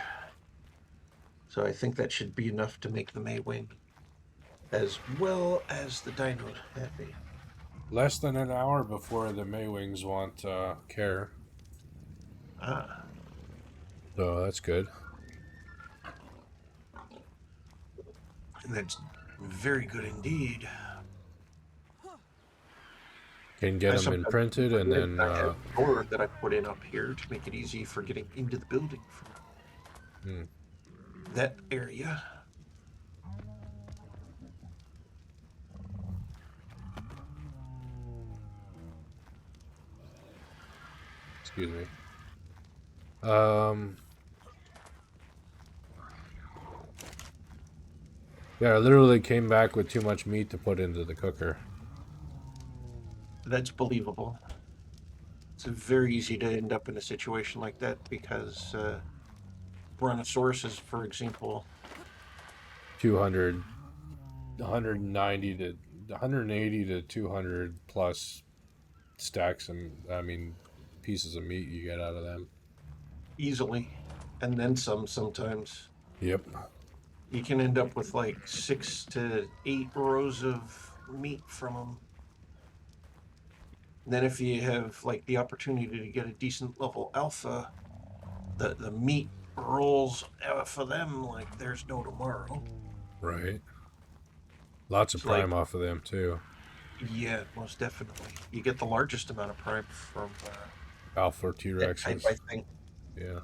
So I think that should be enough to make the Maywing as well as the Dino happy. Less than an hour before the Maywings want care. Ah, So that's good. and that's very good indeed. Can get them Sometimes imprinted and forget then. I have a door that I put in up here to make it easy for getting into the building from Hmm. that area. Excuse me. Um. Yeah, I literally came back with too much meat to put into the cooker. That's believable. It's very easy to end up in a situation like that because brontosauruses, for example, 200, 190 to 180 to 200 plus stacks and pieces of meat you get out of them. easily, and then some sometimes. Yep. You can end up with like 6 to 8 rows of meat from them. And then if you have like the opportunity to get a decent level alpha, the meat rolls for them like there's no tomorrow. Right. Lots of It's like, prime off of them too. yeah, most definitely. You get the largest amount of prime from Alpha that type, T-Rexes. I think. Yeah.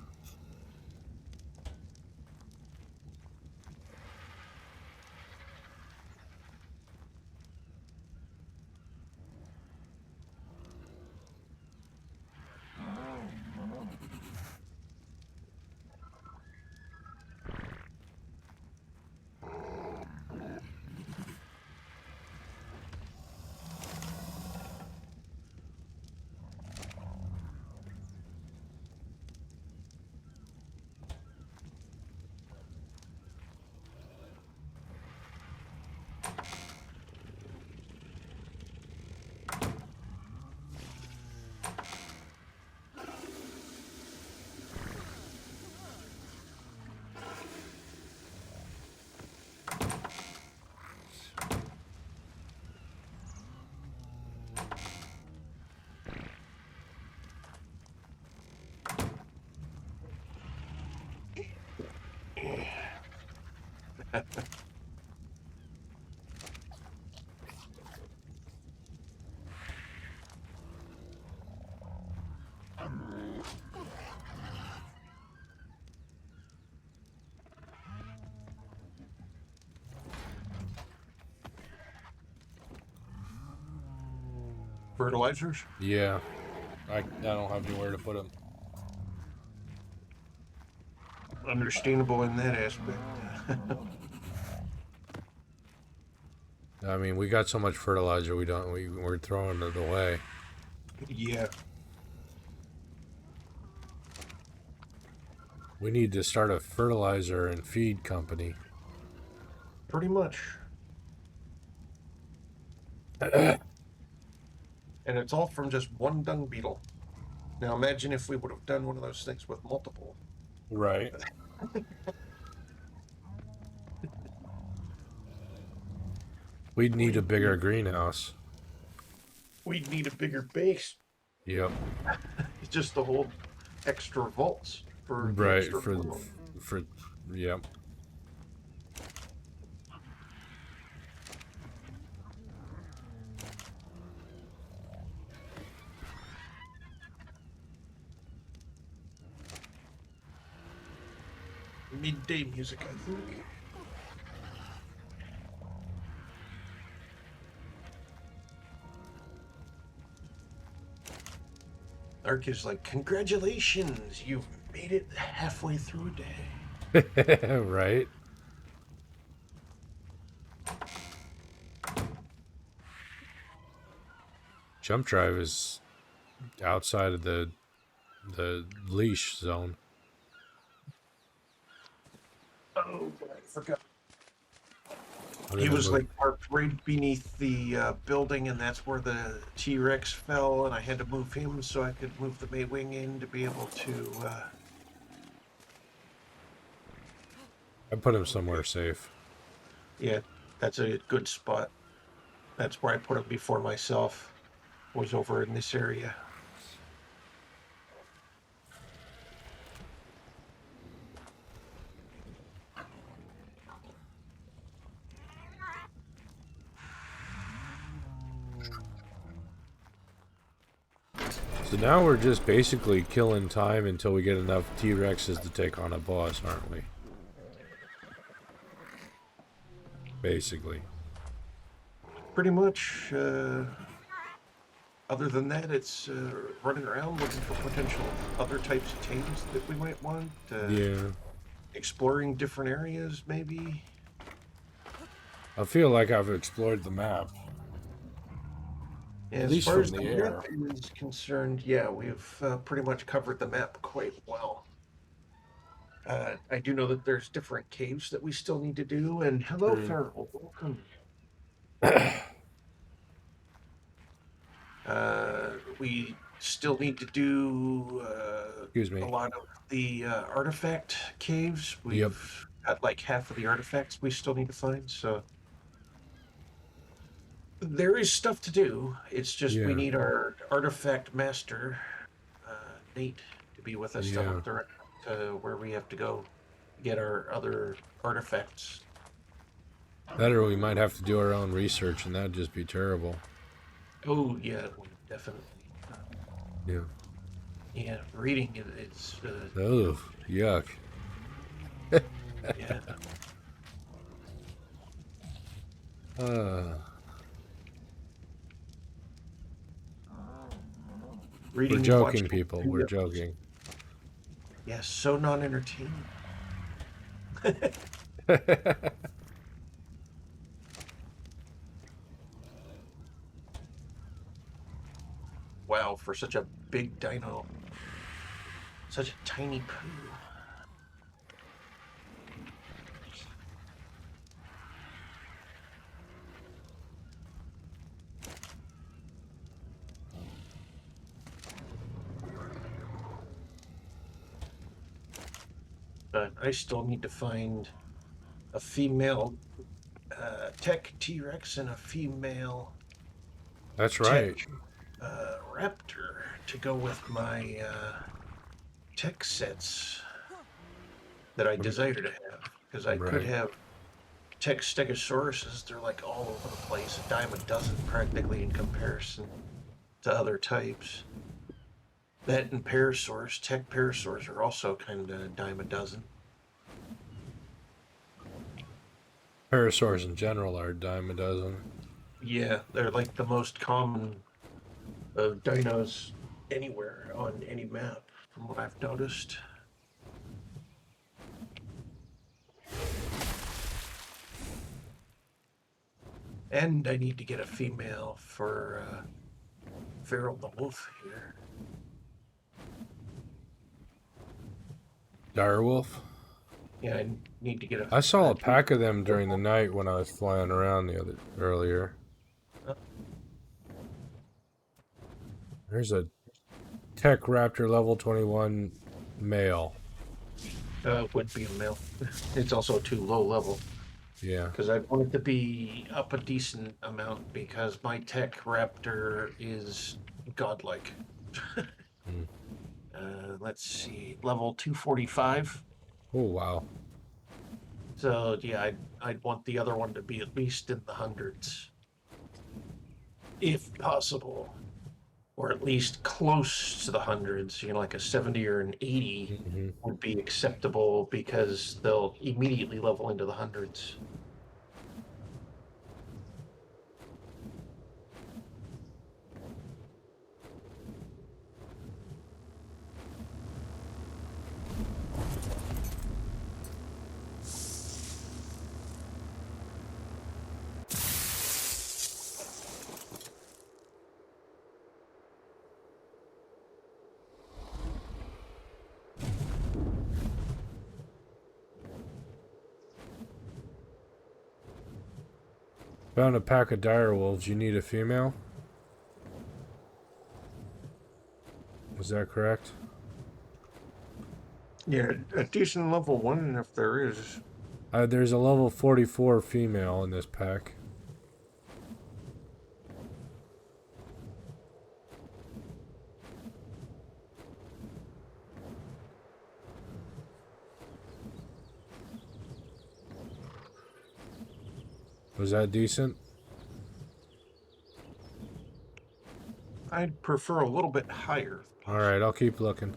Fertilizers? Yeah. I don't have anywhere to put them. Understandable in that aspect. I mean, we got so much fertilizer we're throwing it away. Yeah, We need to start a fertilizer and feed company. pretty much. And it's all from just one dung beetle. Now imagine if we would have done one of those things with multiple. Right. We'd need a bigger greenhouse. We'd need a bigger base Yep. just to hold extra vaults for the Right. extra hormone. For yep. Midday music, I think. Ark is like, congratulations, you've made it halfway through a day. Right. Jump drive is outside of the leash zone. Oh, I forgot. I'm He gonna was move. like parked right beneath the building, and that's where the T-Rex fell, and I had to move him so I could move the Maywing in to be able to. I put him somewhere safe. Yeah, that's a good spot. That's where I put him before myself. Was over in this area. So now we're just basically killing time until we get enough T-Rexes to take on a boss, aren't we? Basically. Pretty much. Other than that, it's running around looking for potential other types of tames that we might want. Yeah. Exploring different areas, maybe. I feel like I've explored the map. At As least far from as the the air. map is concerned, yeah, we've pretty much covered the map quite well. I do know that there's different caves that we still need to do. And hello, Farrell. Welcome. We still need to do Excuse a me. lot of the artifact caves. Yep. We've got like half of the artifacts we still need to find. So there is stuff to do. It's just we Yeah. need our artifact master, Nate, to be with us to Yeah. help direct to where we have to go get our other artifacts. That or we might have to do our own research, and that'd just be terrible. Oh yeah, it would definitely. Yeah. Yeah, reading it's Oh, yuck. yeah. Uh, we're Reading and joking, watching people. We're videos. joking. Yes, so non-entertaining. Wow, for such a big dino, such a tiny poo. But I still need to find a female tech T-Rex and a female That's tech right. raptor to go with my tech sets that I desire to have. Because I could Right. have tech stegosauruses. They're like all over the place, a dime a dozen practically in comparison to other types. That and parasaurs, tech parasaurs are also kind of a dime a dozen. Parasaurs in general are a dime a dozen. Yeah, they're like the most common of dinos anywhere on any map, from what I've noticed. And I need to get a female for Feral the Wolf here. Direwolf? Yeah, I need to get a. I saw a pack of them during the night when I was flying around earlier. There's a Tech Raptor level 21 male. Would be a male. It's also too low level. Yeah. Because I want it to be up a decent amount because my tech raptor is godlike. Mm. Let's see, level 245. Oh, wow. So yeah, I'd want the other one to be at least in the hundreds, if possible, or at least close to the hundreds. You know, like a 70 or an 80 Mm-hmm. would be acceptable because they'll immediately level into the hundreds. Found a pack of direwolves. You need a female? Is that correct? Yeah, a decent level one if there is. There's a level 44 female in this pack. Was that decent? I'd prefer a little bit higher. If possible. Alright, I'll keep looking.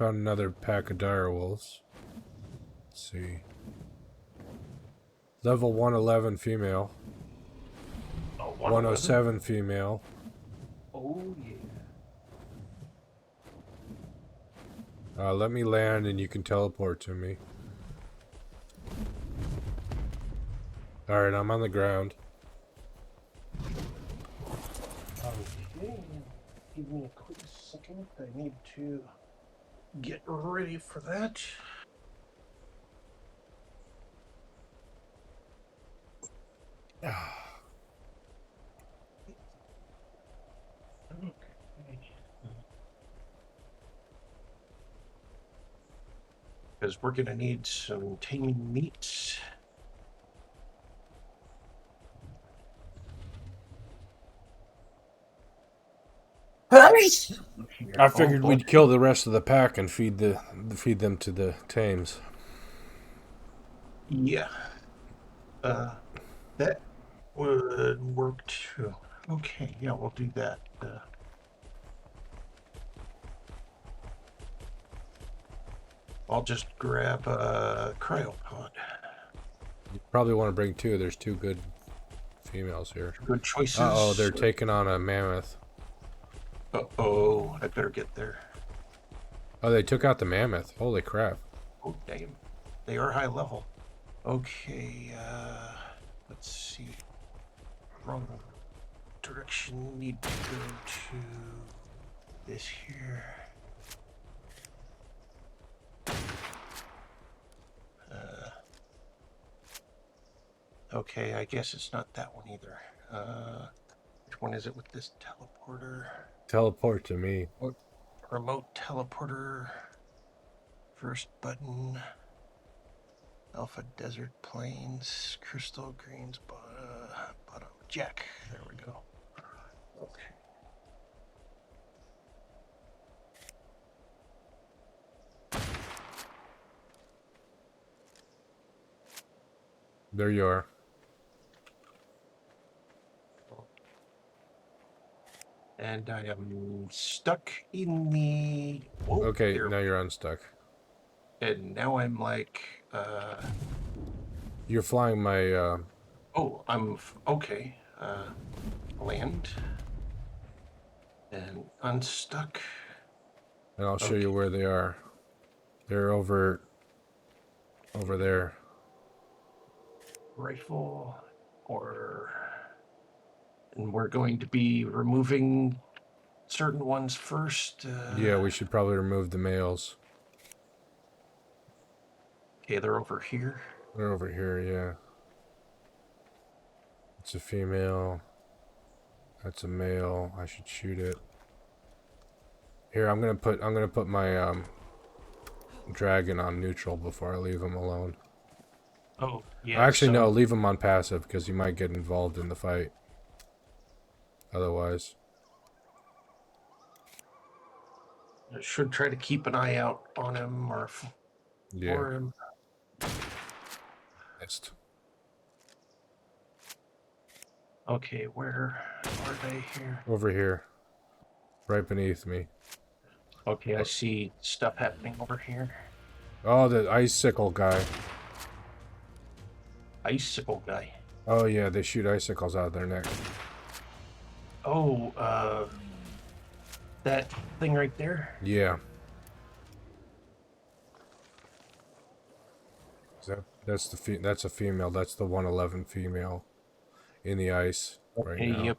Found another pack of dire wolves. Let's see. Level 111 female. Oh, 107 female. Oh, yeah. Let me land and you can teleport to me. Alright, I'm on the ground. Okay. Give me a quick second. I need to get ready for that. Okay. Because we're going to need some taming meats. I figured we'd kill the rest of the pack and feed them to the tames. Yeah. That would work too. Okay, yeah, we'll do that. I'll just grab a cryopod. You probably want to bring two. There's two good females here. Good choices. Uh-oh, they're taking on a mammoth. Uh-oh, I better get there. Oh, they took out the mammoth. Holy crap. Oh, damn. They are high level. Okay, let's see. Wrong direction. Need to go to this here. Okay, I guess it's not that one either. Which one is it with this teleporter? Teleport to me. Remote teleporter. First button. Alpha Desert Plains. Crystal Greens. Bottom. Jack. There we go. Okay. There you are. And I am stuck in the... Whoa, Okay, there. now you're unstuck. And now I'm like... You're flying my... Oh, okay. Land. And unstuck. And I'll show you where they are. They're over there. Rifle. And we're going to be removing certain ones first. Yeah, we should probably remove the males. Okay, they're over here. They're over here, yeah. It's a female. That's a male. I should shoot it. Here, I'm gonna put my dragon on neutral before I leave him alone. Oh, yeah. Actually, no, leave him on passive because he might get involved in the fight. Otherwise. I should try to keep an eye out on him or for him. Missed. Okay, where are they here? Over here. Right beneath me. Okay, I see stuff happening over here. Oh, the icicle guy. Icicle guy. Oh yeah, they shoot icicles out of their neck. Oh, that thing right there? Yeah. That's a female. That's the 111 female in the ice right now.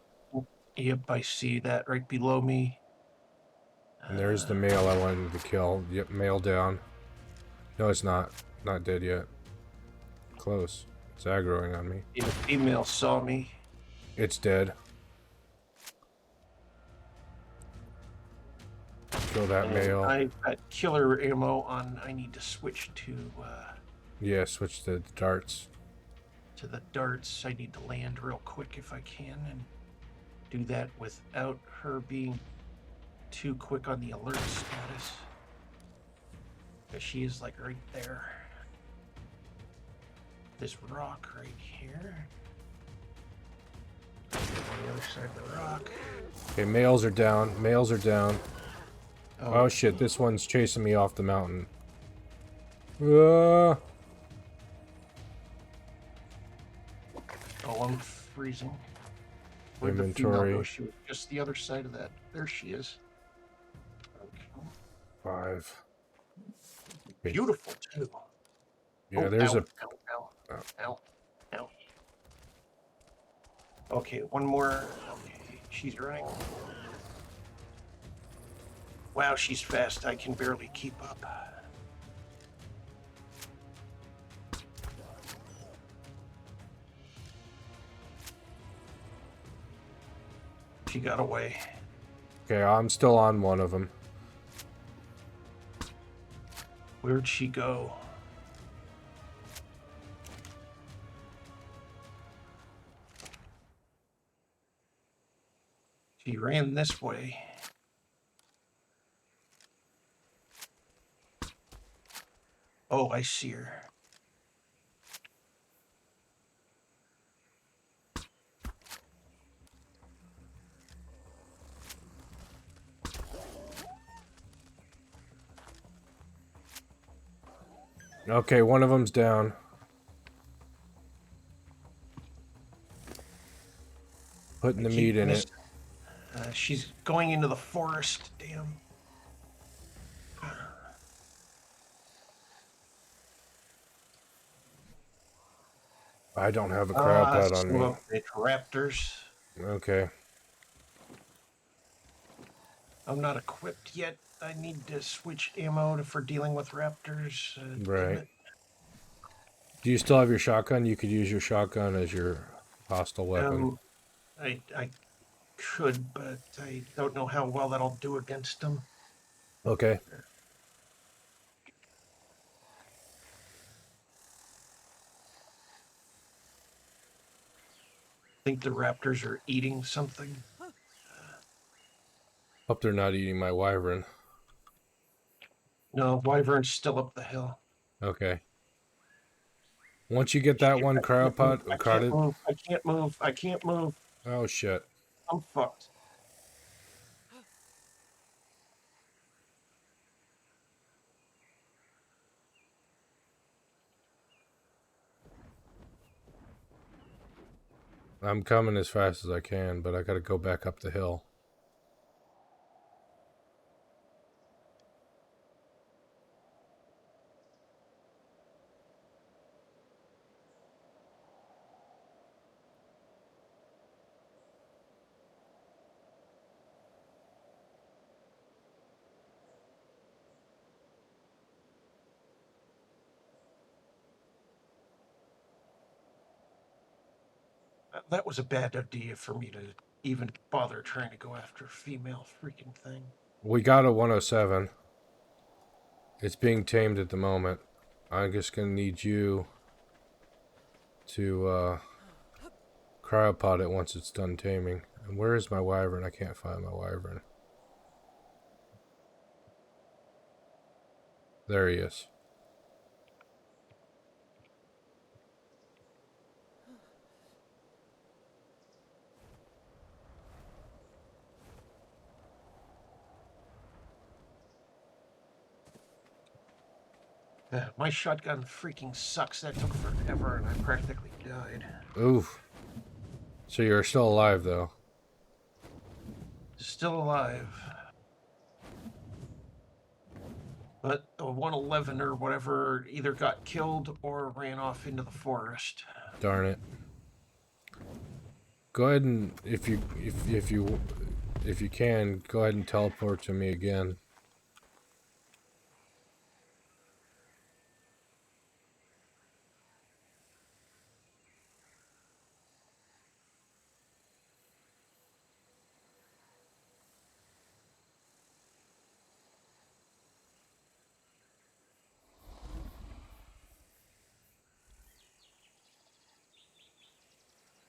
Yep, I see that right below me. And there's the male I wanted to kill. Yep, male down. No, it's not. Not dead yet. Close. It's aggroing on me. The female saw me. It's dead. Kill that male. I've got killer ammo on. I need to switch to Yeah, switch to the darts. to the darts. I need to land real quick if I can and do that without her being too quick on the alert status. Because she is like right there. This rock right here. On the other side of the rock. Okay, males are down. Males are down. Oh shit, this one's chasing me off the mountain. Uh, Oh, I'm freezing. Where'd the female go? Inventory. She was just the other side of that. There she is. Okay. 5. Beautiful, too. Yeah, Oh, there's ow, a... ow, ow, ow, ow. Okay, one more. Okay, she's running. Wow, she's fast. I can barely keep up. She got away. Okay, I'm still on one of them. Where'd she go? She ran this way. Oh, I see her. Okay, one of them's down. Putting the meat in it. She's going into the forest. Damn. I don't have a crab pot on me. It's raptors. Okay. I'm not equipped yet. I need to switch ammo for dealing with raptors. Damn Right. it. Do you still have your shotgun? You could use your shotgun as your hostile weapon. I could, but I don't know how well that'll do against them. Okay. I think the raptors are eating something. Hope they're not eating my wyvern. No, wyvern's still up the hill. Okay. Once you get that one crab pot I can't crowded... move. I can't move. I can't move. Oh shit. I'm fucked. I'm coming as fast as I can, but I gotta go back up the hill. That was a bad idea for me to even bother trying to go after a female freaking thing. We got a 107. It's being tamed at the moment. I'm just gonna need you to cryopod it once it's done taming. And where is my wyvern? I can't find my wyvern. There he is. My shotgun freaking sucks. That took forever and I practically died. Oof. So you're still alive though. Still alive. But a 111 or whatever either got killed or ran off into the forest. Darn it. Go ahead and if you can, go ahead and teleport to me again.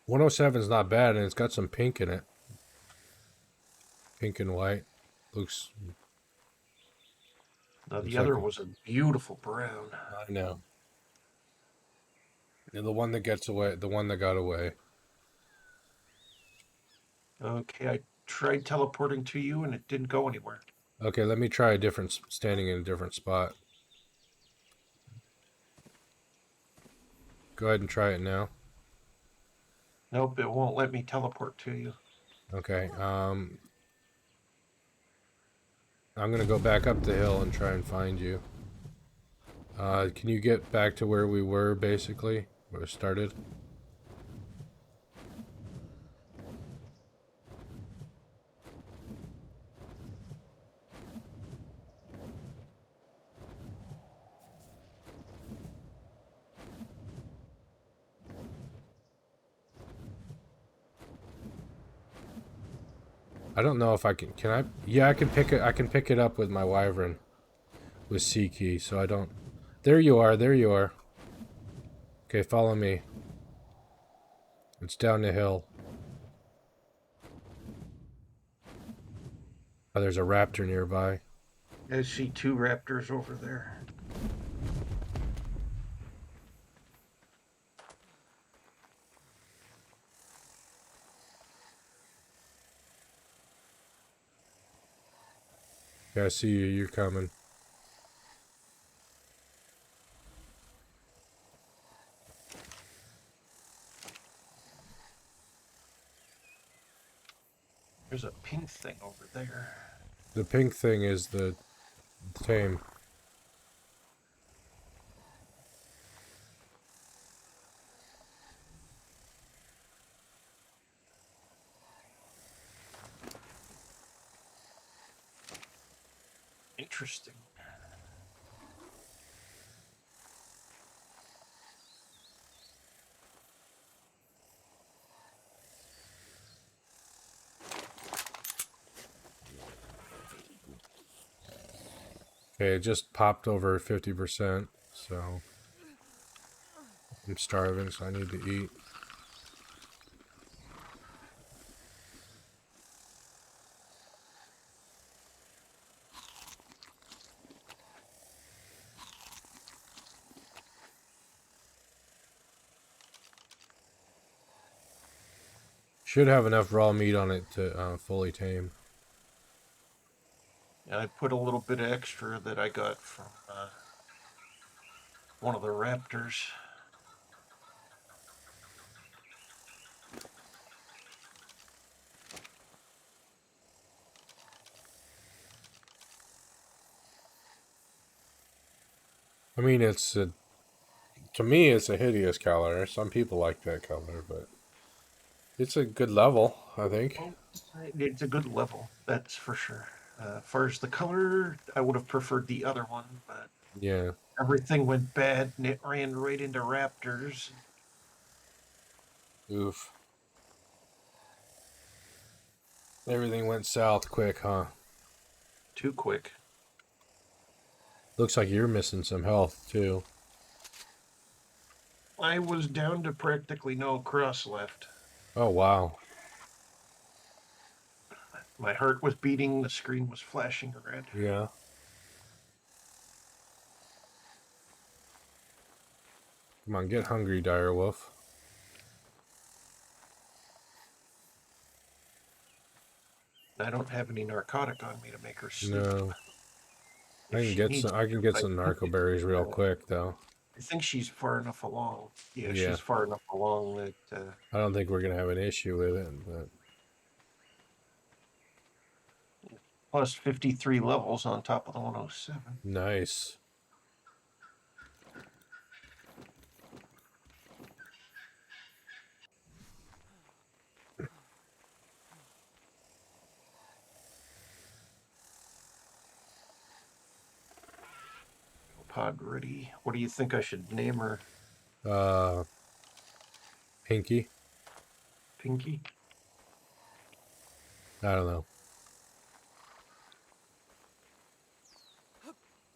.107 is not bad, and it's got some pink in it. Pink and white. Looks... Now, the Looks other like was a beautiful brown. I know. And the one that gets away, the one that got away. Okay, I tried teleporting to you and it didn't go anywhere. Okay, let me try a different standing in a different spot. Go ahead and try it now. Nope, it won't let me teleport to you. Okay. I'm gonna go back up the hill and try and find you. Can you get back to where we were, basically? Where we started? I don't know if I can. Can I? Yeah, I can pick it. I can pick it up with my wyvern with C key. So I don't. There you are. There you are. Okay, follow me. It's down the hill. Oh, there's a raptor nearby. I see 2 raptors over there. Yeah, I see you. You're coming. There's a pink thing over there. The pink thing is the tame. Interesting. Okay, it just popped over 50%. So I'm starving, so I need to eat. Should have enough raw meat on it to fully tame. And I put a little bit of extra that I got from one of the raptors. I mean, to me, it's a hideous color. Some people like that color, but it's a good level, I think. Oh, it's a good level, that's for sure. As far as the color, I would have preferred the other one, but Yeah. everything went bad and it ran right into raptors. Oof. Everything went south quick, huh? Too quick. Looks like you're missing some health, too. I was down to practically no cross left. Oh, wow. My heart was beating, the screen was flashing red. Yeah. Come on, get hungry, direwolf. I don't have any narcotic on me to make her sleep. No. If she needs I can get I some think narco berries real quick, though. I think she's far enough along. Yeah, Yeah. she's far enough along that I don't think we're gonna have an issue with it, but plus 53 levels on top of the 107. nice. Pod ready. What do you think I should name her? Uh, Pinky? Pinky? I don't know.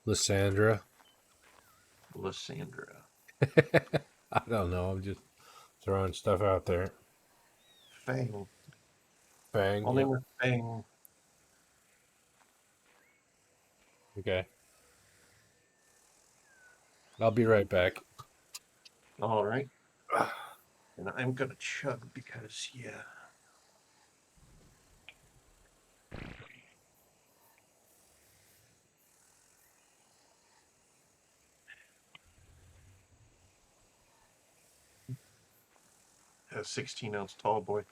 Lysandra? Lysandra. I don't know. I'm just throwing stuff out there. Fang. Bang. I'll Yep. name her Fang. Okay. I'll be right back. All right. And I'm going to chug because, yeah. a 16-ounce tall boy.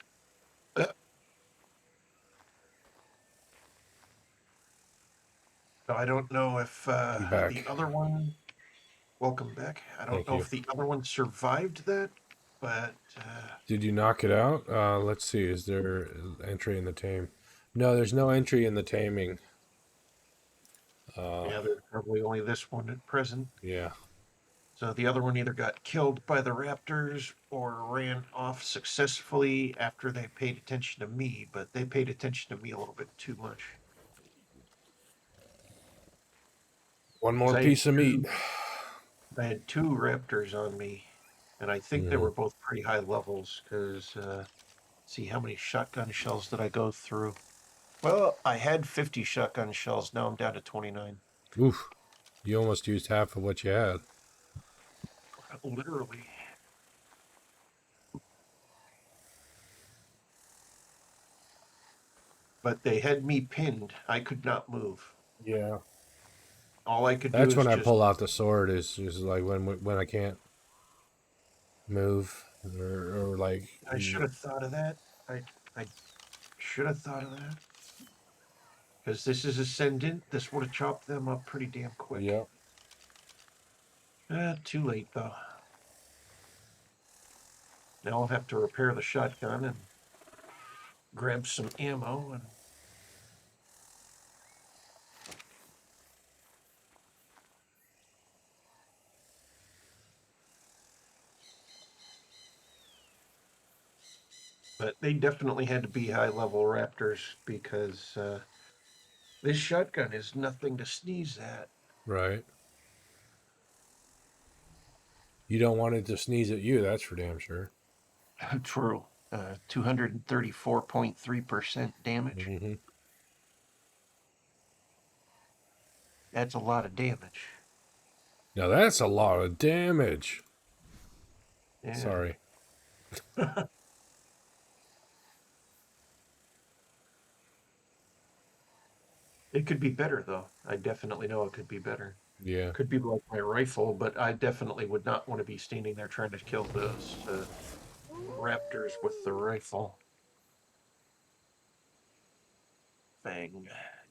So I don't know if I'm back. the other one. Welcome back. I don't Thank know you. if the other one survived that, but Did you knock it out? Let's see. Is there entry in the tame? No, there's no entry in the taming. yeah, there's probably only this one at present. Yeah. So the other one either got killed by the raptors or ran off successfully after they paid attention to me, but they paid attention to me a little bit too much. One 'Cause more piece of meat. I had two raptors on me, and I think they Mhm. were both pretty high levels because see how many shotgun shells did I go through? Well, I had 50 shotgun shells. Now I'm down to 29. Oof. You almost used half of what you had. Literally. But they had me pinned. I could not move. Yeah. All I could do That's is when I just. pull out the sword. Is just like when I can't move or like. I should have thought of that. I should have thought of that. Because this is ascendant. This would have chopped them up pretty damn quick. Yep. Too late, though. Now I'll have to repair the shotgun and grab some ammo and. But they definitely had to be high level raptors because this shotgun is nothing to sneeze at. Right. You don't want it to sneeze at you. That's for damn sure. True. 234.3% damage. Mm-hmm. That's a lot of damage. Now that's a lot of damage. Yeah. Sorry. It could be better, though. I definitely know it could be better. Yeah. Could be like my rifle, but I definitely would not want to be standing there trying to kill those raptors with the rifle. Fang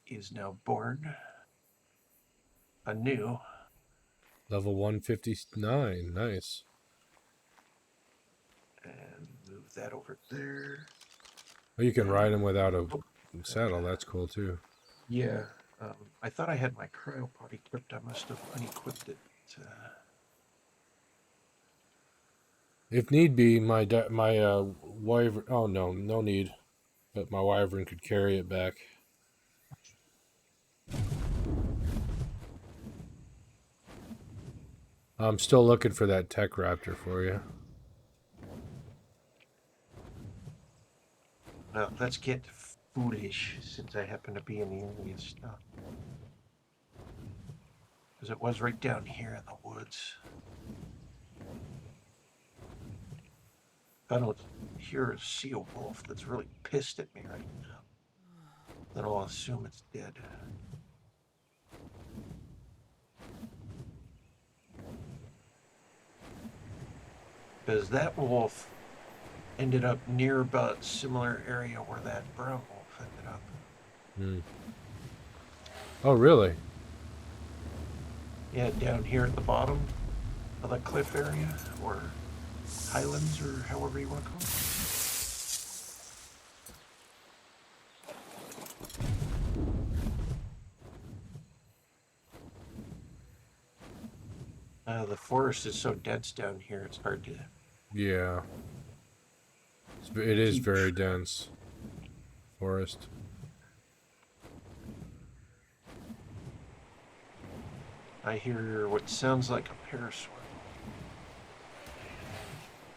is now born anew. Level 159. Nice. And move that over there. Oh, you can ride him without a Oh, saddle. That's cool too. yeah. I thought I had my cryopod equipped. I must have unequipped it. If need be, my wyvern. Oh no, no need. But my wyvern could carry it back. I'm still looking for that tech raptor for you. Now, let's get foolish since I happen to be in the area and stuff. Because it was right down here in the woods. If I don't hear a seal wolf that's really pissed at me right now, then I'll assume it's dead. Because that wolf ended up near about similar area where that brown wolf ended up. Hmm. Oh really? Yeah, down here at the bottom of the cliff area, or highlands, or however you want to call it. The forest is so dense down here, it's hard to Yeah. It is keep very track. dense. Forest. I hear what sounds like a paraswirl.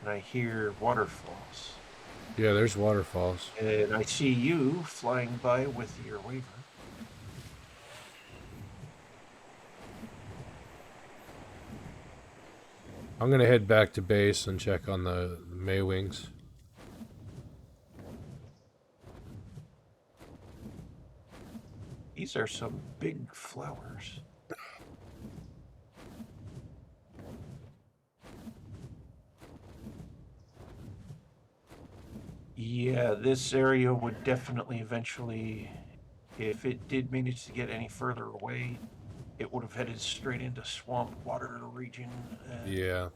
And I hear waterfalls. Yeah, there's waterfalls. And I see you flying by with your wyvern. I'm gonna head back to base and check on the Maywings. These are some big flowers. Yeah, this area would definitely eventually, if it did manage to get any further away, it would have headed straight into swamp water region. Yeah.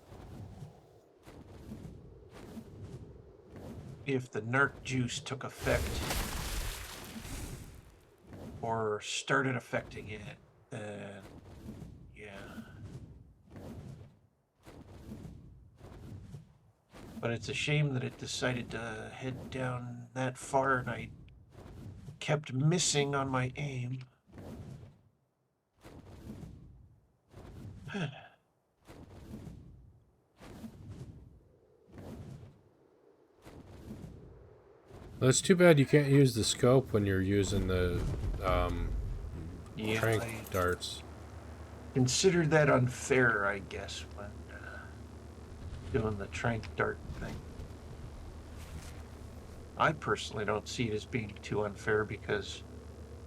If the narc juice took effect or started affecting it, then yeah. But it's a shame that it decided to head down that far, and I kept missing on my aim. That's too bad you can't use the scope when you're using the Yeah, trank I darts. considered that unfair, I guess, when doing the trank dart thing. I personally don't see it as being too unfair because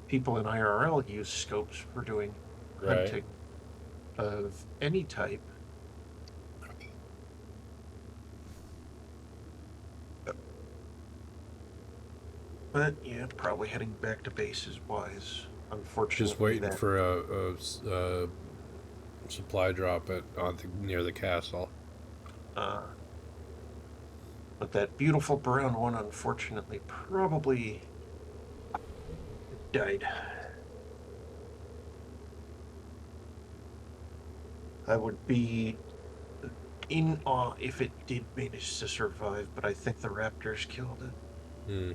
people in IRL use scopes for doing Right. hunting of any type. But yeah, probably heading back to base is wise. Unfortunately, Just waiting that for a supply drop near the castle. uh, but that beautiful brown one, unfortunately, probably died. I would be in awe if it did manage to survive, but I think the raptors killed it. Hmm.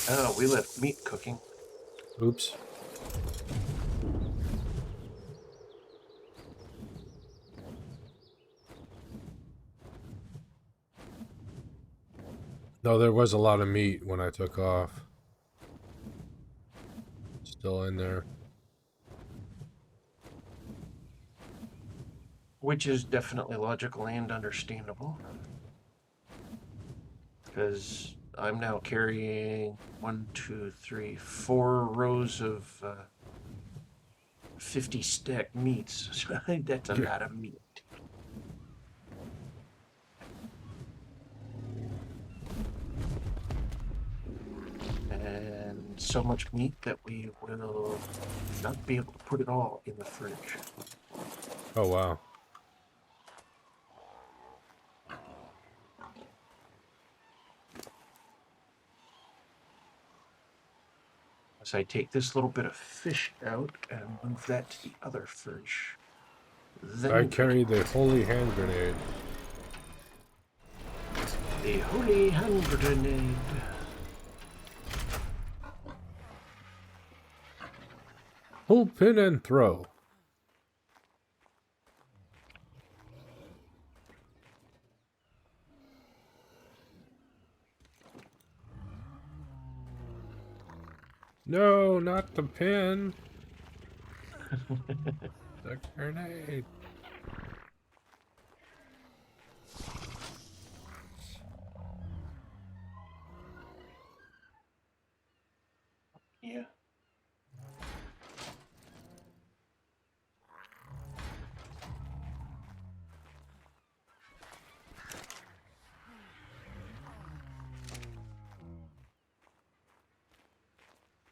Oh, we left meat cooking. Oops. No, there was a lot of meat when I took off. Still in there. Which is definitely logical and understandable. Because I'm now carrying 4 rows of 50 stack meats. So that's a Yeah. lot of meat. And so much meat that we will not be able to put it all in the fridge. Oh, wow. As I take this little bit of fish out and move that to the other fridge. I Then carry the holy hand grenade. the holy hand grenade. Pull pin and throw. No, not the pin. The grenade. Yeah.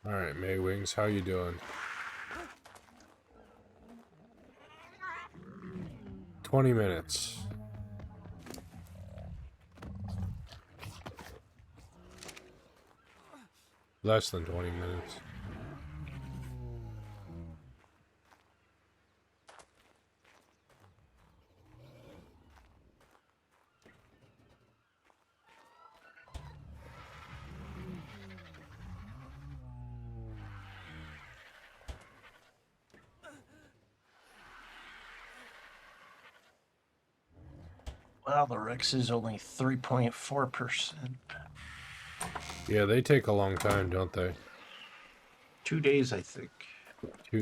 All right, May Wings, how you doing? 20 minutes. Less than 20 minutes. Well, the Rex is only 3.4%. Yeah, they take a long time, don't they? 2 days, I think.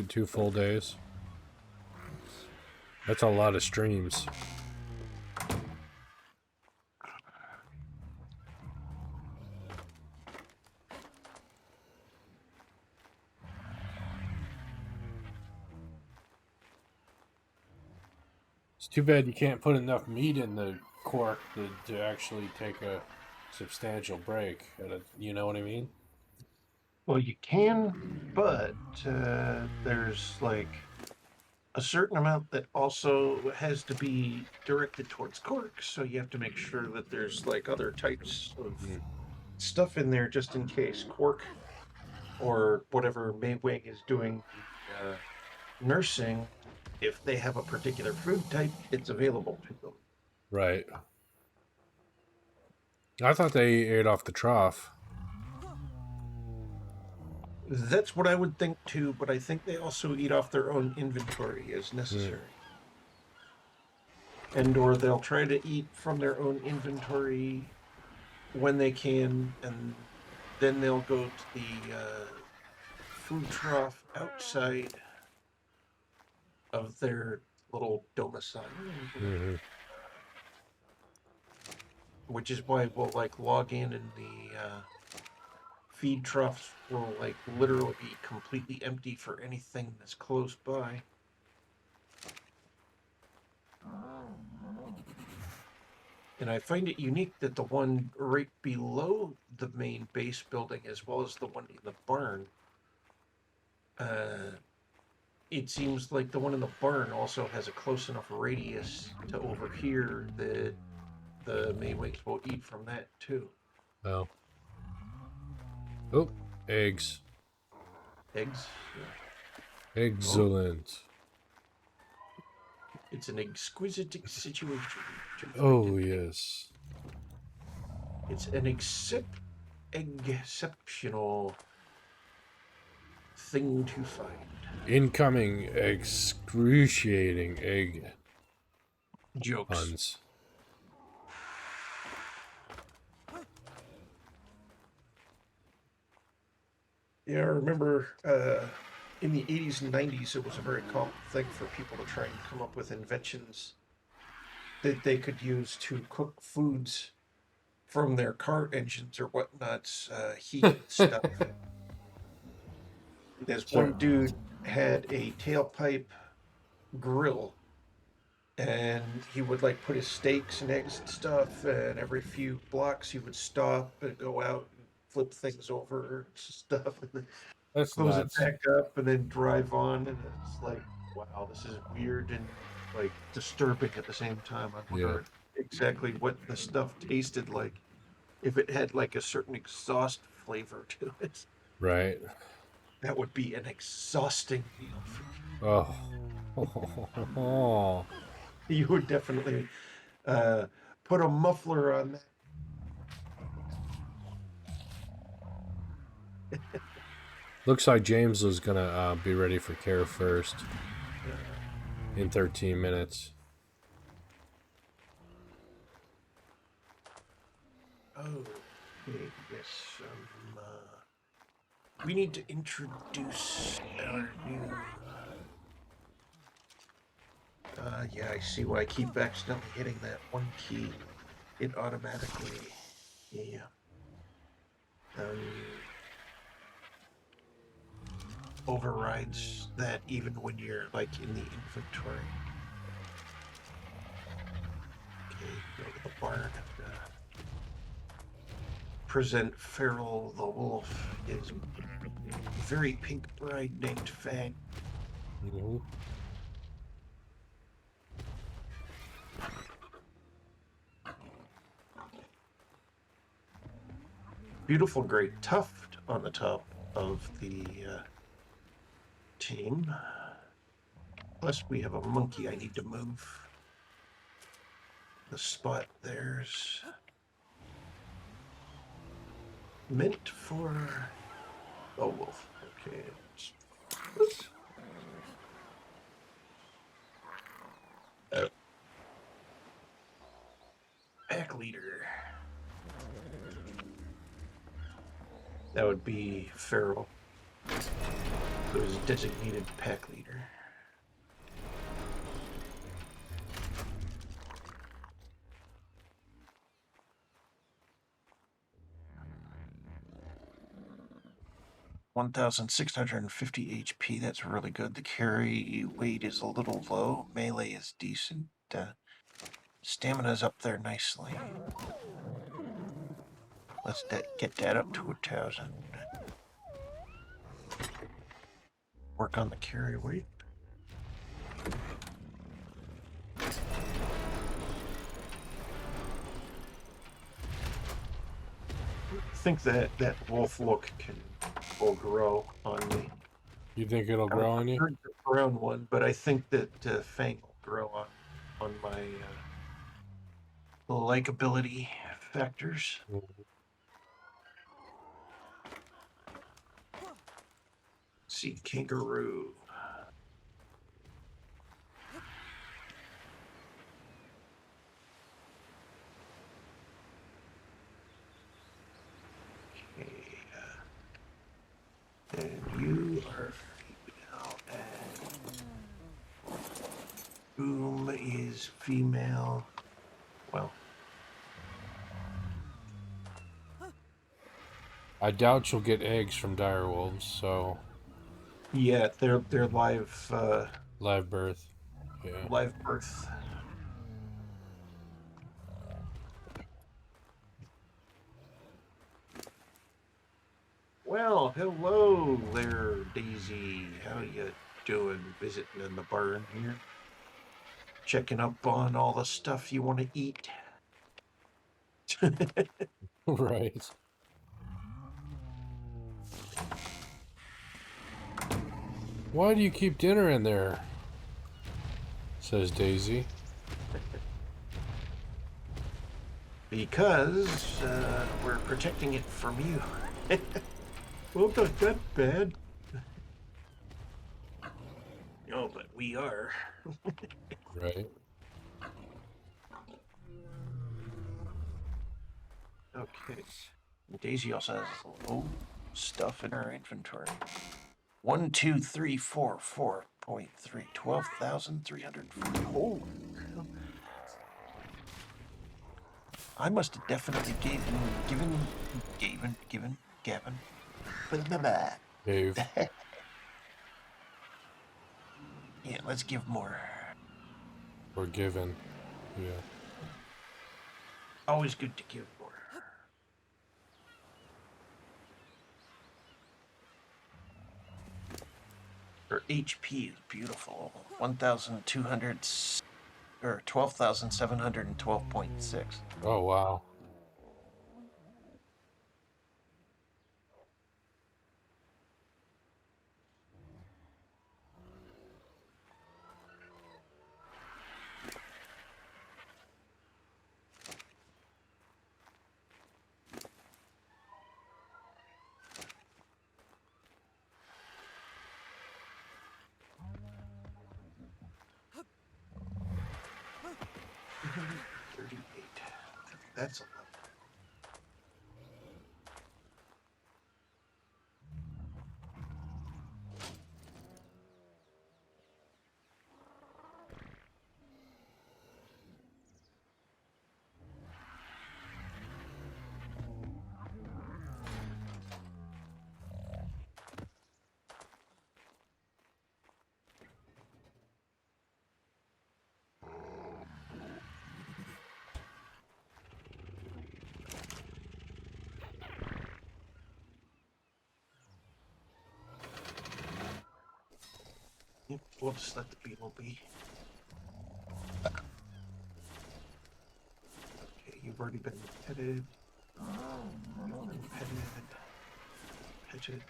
Two full days. That's a lot of streams. It's too bad you can't put enough meat in the cork to actually take a substantial break. You know what I mean? Well, you can, but there's like a certain amount that also has to be directed towards cork. So you have to make sure that there's like other types of stuff in there just in case cork or whatever Maywing is doing the nursing. If they have a particular food type, it's available to them. Right. I thought they ate off the trough. That's what I would think too, but I think they also eat off their own inventory as necessary. And or they'll try to eat from their own inventory when they can, and then they'll go to the food trough outside of their little domicile. Mm-hmm. Which is why we'll like log in and the feed troughs will like literally be completely empty for anything that's close by. And I find it unique that the one right below the main base building, as well as the one in the barn, it seems like the one in the barn also has a close enough radius to overhear that the Maywings will eat from that too. Oh. Oh, eggs. Eggs. Excellent. It's an exquisite situation. Oh, yes. It's an exceptional thing to find. Incoming excruciating egg Jokes. puns. Yeah, I remember in the 80s and 90s, it was a very common thing for people to try and come up with inventions that they could use to cook foods from their car engines or whatnot's heat stuff. This one dude had a tailpipe grill, and he would like put his steaks and eggs and stuff, and every few blocks he would stop and go out and flip things over and stuff, and then That's close nuts. it back up and then drive on, and it's like, wow, this is weird and like disturbing at the same time. I wonder exactly what the stuff tasted like, if it had like a certain exhaust flavor to it. Right. That would be an exhausting meal for Oh. Oh. you. Would definitely put a muffler on that. Looks like James was gonna be ready for care first in 13 minutes. Oh, okay, yes. We need to introduce our new. Yeah, I see why I keep accidentally hitting that one key. It automatically, yeah. Overrides that even when you're like in the inventory. Okay, go to the barn and present Feral the wolf, his very pink bride named Fang. Mm-hmm. Beautiful gray tuft on the top of the team. Plus, we have a monkey I need to move. The spot there's meant for a wolf. Okay. Pack leader. That would be Feral. Who is designated pack leader. 1,650 HP. That's really good. The carry weight is a little low. Melee is decent. Stamina's up there nicely. Let's get that up to 1,000. Work on the carry weight. I think that wolf look will grow on me. You think it'll grow on you? I've heard the brown one, but I think that Fang will grow on my likability factors. See, kangaroo. Okay. And you are female, and Boom is female. Well, I doubt you'll get eggs from direwolves, so yeah, they're live live birth. Yeah. live birth. Well, hello there, Daisy. How you doing? Visiting in the barn here, checking up on all the stuff you want to eat. Right. Why do you keep dinner in there? Says Daisy. Because we're protecting it from you. Well, not that bad. No, but we are. Right. Okay. Daisy also has low stuff in her inventory. 1, 2, 3, 4, 4.3, 12,340. Oh, I must have definitely given Gavin. Dave. Yeah, let's give more. Or given. Yeah. Always good to give more. Her HP is beautiful. 1,200 or 12,712.6. Oh, wow. That's a lot. Yep, we'll just let the beetle be. Okay, you've already been petted. Petted.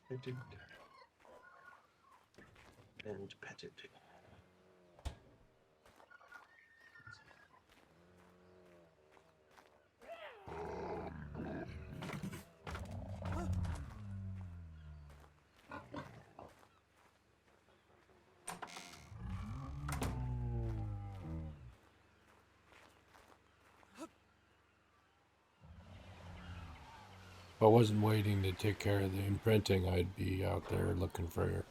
Petted. And petted. If I wasn't waiting to take care of the imprinting, I'd be out there looking for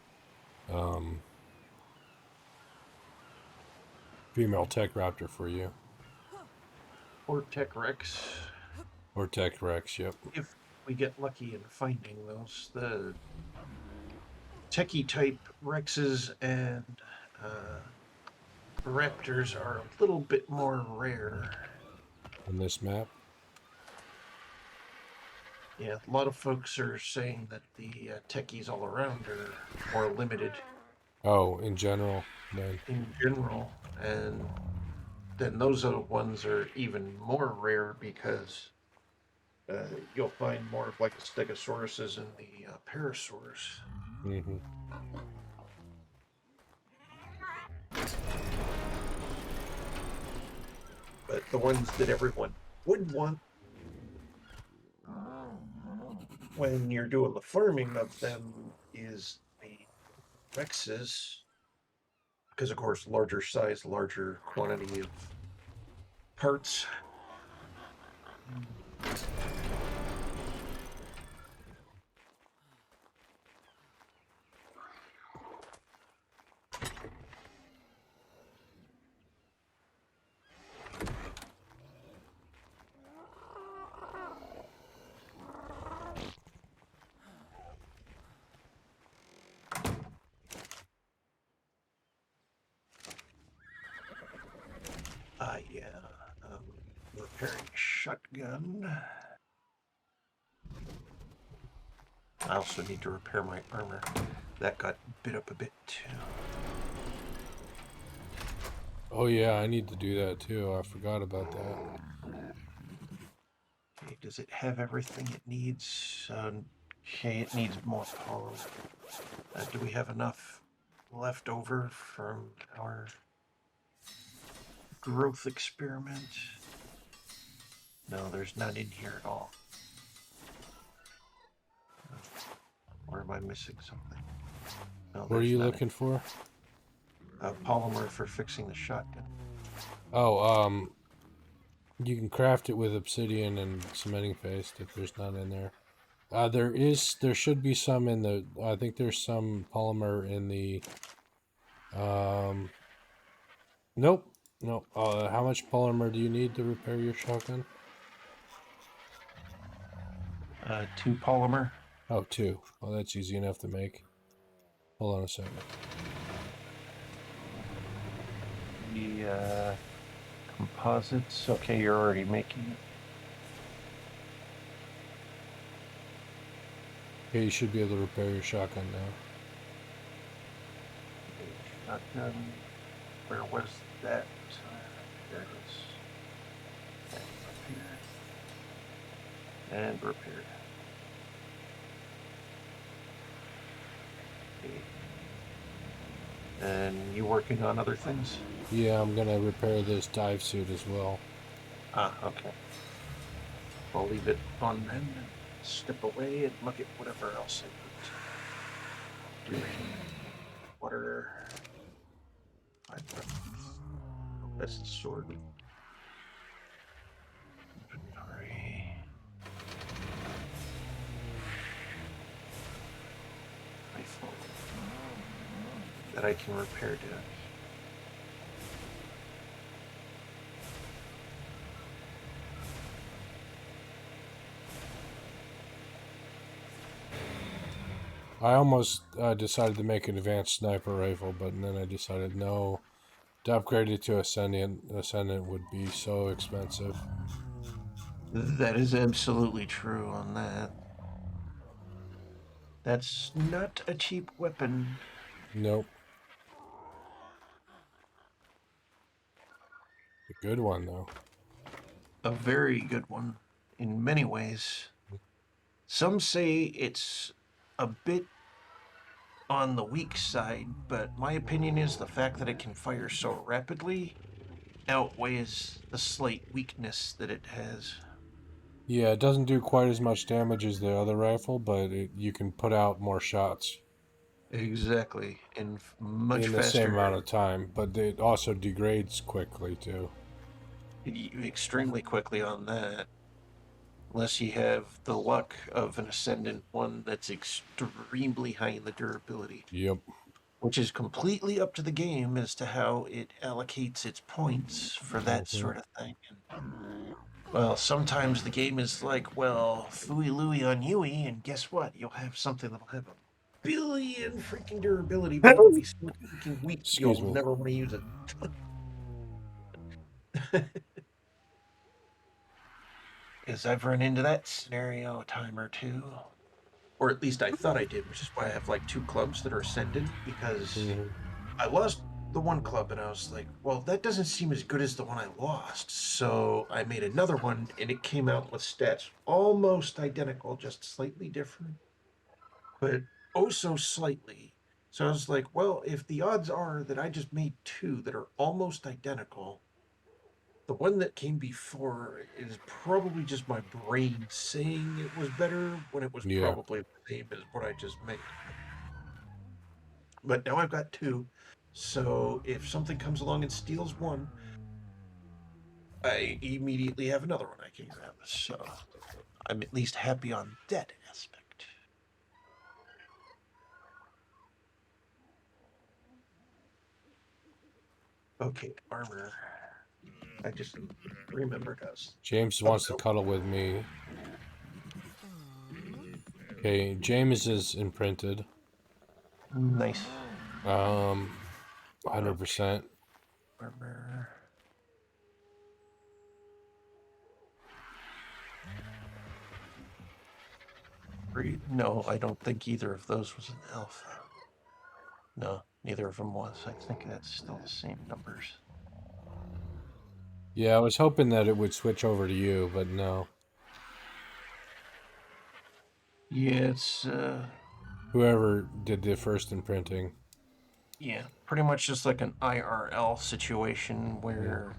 Female Tech Raptor for you. Or Tech Rex, Or Tech Rex, yep. if we get lucky in finding those. The techie type Rexes and Raptors are a little bit more rare. On this map. Yeah, a lot of folks are saying that the techies all around are more limited Oh, in general, then. in general, and then those other ones are even more rare because you'll find more of like the Stegosauruses and the Parasaurs. Mm-hmm. But the ones that everyone would want when you're doing the farming of them is the Rexes, because of course larger size, larger quantity of parts. Yeah, repairing shotgun. I also need to repair my armor. That got bit up a bit too. Oh yeah, I need to do that too. I forgot about that. Okay, does it have everything it needs? Okay, it needs more power. Do we have enough left over from our growth experiment? No, there's none in here at all. Or am I missing something? No, What are there's you none. looking for? Polymer for fixing the shotgun. Oh, you can craft it with obsidian and cementing paste if there's none in there. There should be some in the, I think there's some polymer in the, nope, nope. How much polymer do you need to repair your shotgun? 2 polymer. Oh, two. Well, that's easy enough to make. Hold on a second. The composites. Okay, you're already making it. Okay, you should be able to repair your shotgun now. Shotgun. Where was that? There it is. And repaired. Okay. And you working on other things? Yeah, I'm gonna repair this dive suit as well. Okay. I'll leave it on then and step away and look at whatever else I put. Water. Best sword. Inventory. Rifle. That I can repair to. I almost decided to make an advanced sniper rifle, but then I decided no. To upgrade it to Ascendant would be so expensive. That is absolutely true on that. That's not a cheap weapon. Nope. A good one, though. A very good one in many ways. Some say it's a bit on the weak side, but my opinion is the fact that it can fire so rapidly outweighs the slight weakness that it has. Yeah, it doesn't do quite as much damage as the other rifle, but you can put out more shots Exactly, and much in the same faster, amount of time, but it also degrades quickly, too. extremely quickly on that. Unless you have the luck of an Ascendant one that's extremely high in the durability. Yep. which is completely up to the game as to how it allocates its points for that sort of thing. And, well, sometimes the game is like, well, fooey looey on Yui, and guess what? You'll have something that'll have a billion freaking durability, but it'll be so freaking weak Excuse you'll me. never want to use it. Because I've run into that scenario a time or two. Or at least I thought I did, which is why I have like 2 clubs that are ascended, because I lost the one club and I was like, well, that doesn't seem as good as the one I lost. So I made another one and it came out with stats almost identical, just slightly different, but oh so slightly. So I was like, well, if the odds are that I just made 2 that are almost identical, the one that came before is probably just my brain saying it was better when it was Yeah. probably the same as what I just made. But now I've got 2. So if something comes along and steals one, I immediately have another one I can grab. So I'm at least happy on that aspect. Okay, armor. I just remembered us. James Oh, wants to cuddle with me. Okay, James is imprinted. nice. 100%. Armor. No, I don't think either of those was an elf. No, neither of them was. I think that's still the same numbers. Yeah, I was hoping that it would switch over to you, but no. Yeah, it's Whoever did the first imprinting. yeah, pretty much just like an IRL situation where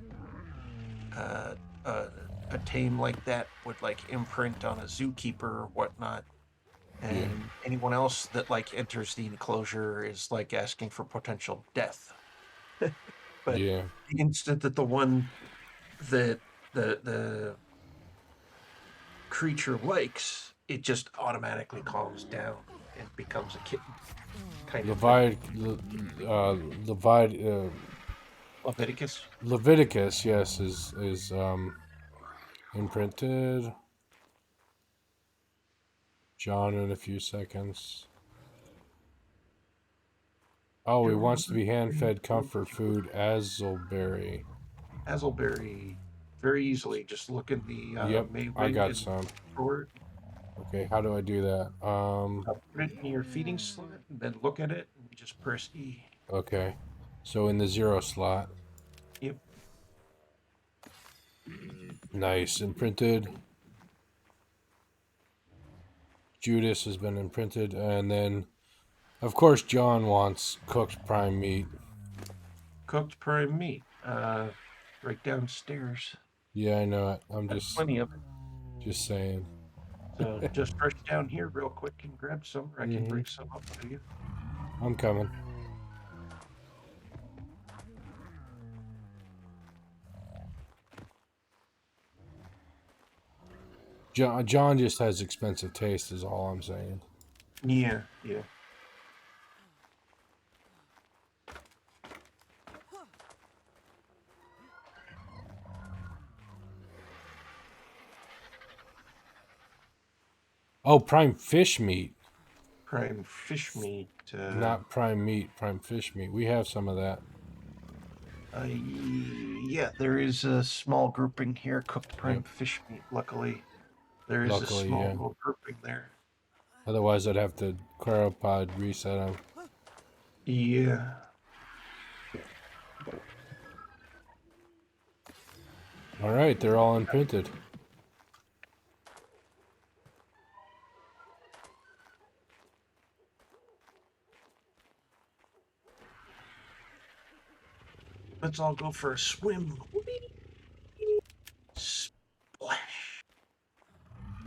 uh, uh, a tame like that would like imprint on a zookeeper or whatnot, and anyone else that like enters the enclosure is like asking for potential death. But Yeah. the instant that the one that the creature likes, it just automatically calms down and becomes a kitten kind of thing. Leviticus. Leviticus, yes, is imprinted. John in a few seconds. Oh, he wants to be hand-fed comfort food, Azelberry. Hazelberry, very easily. Just look in the Yep, May I ring got and some. drawer. Okay, how do I do that? Put it in your feeding slot, and then look at it, and just press E. Okay. So in the 0 slot. Yep. Nice. Imprinted. Judas has been imprinted. And then, of course, John wants cooked prime meat. Cooked prime meat. Right downstairs. Yeah, I know it. I'm Got plenty of it. just saying. So just rush down here real quick and grab some, or I can Mm-hmm. bring some up to you. I'm coming. John just has expensive taste, is all I'm saying. Yeah, yeah. Oh, prime fish meat. Prime fish meat. Not prime meat, prime fish meat. We have some of that. Yeah, there is a small grouping here, cooked prime Yep. fish meat. Luckily, there is a Luckily, small yeah. little grouping there. Otherwise, I'd have to cryopod reset them. Yeah. All right, they're all imprinted. Let's all go for a swim. Splash.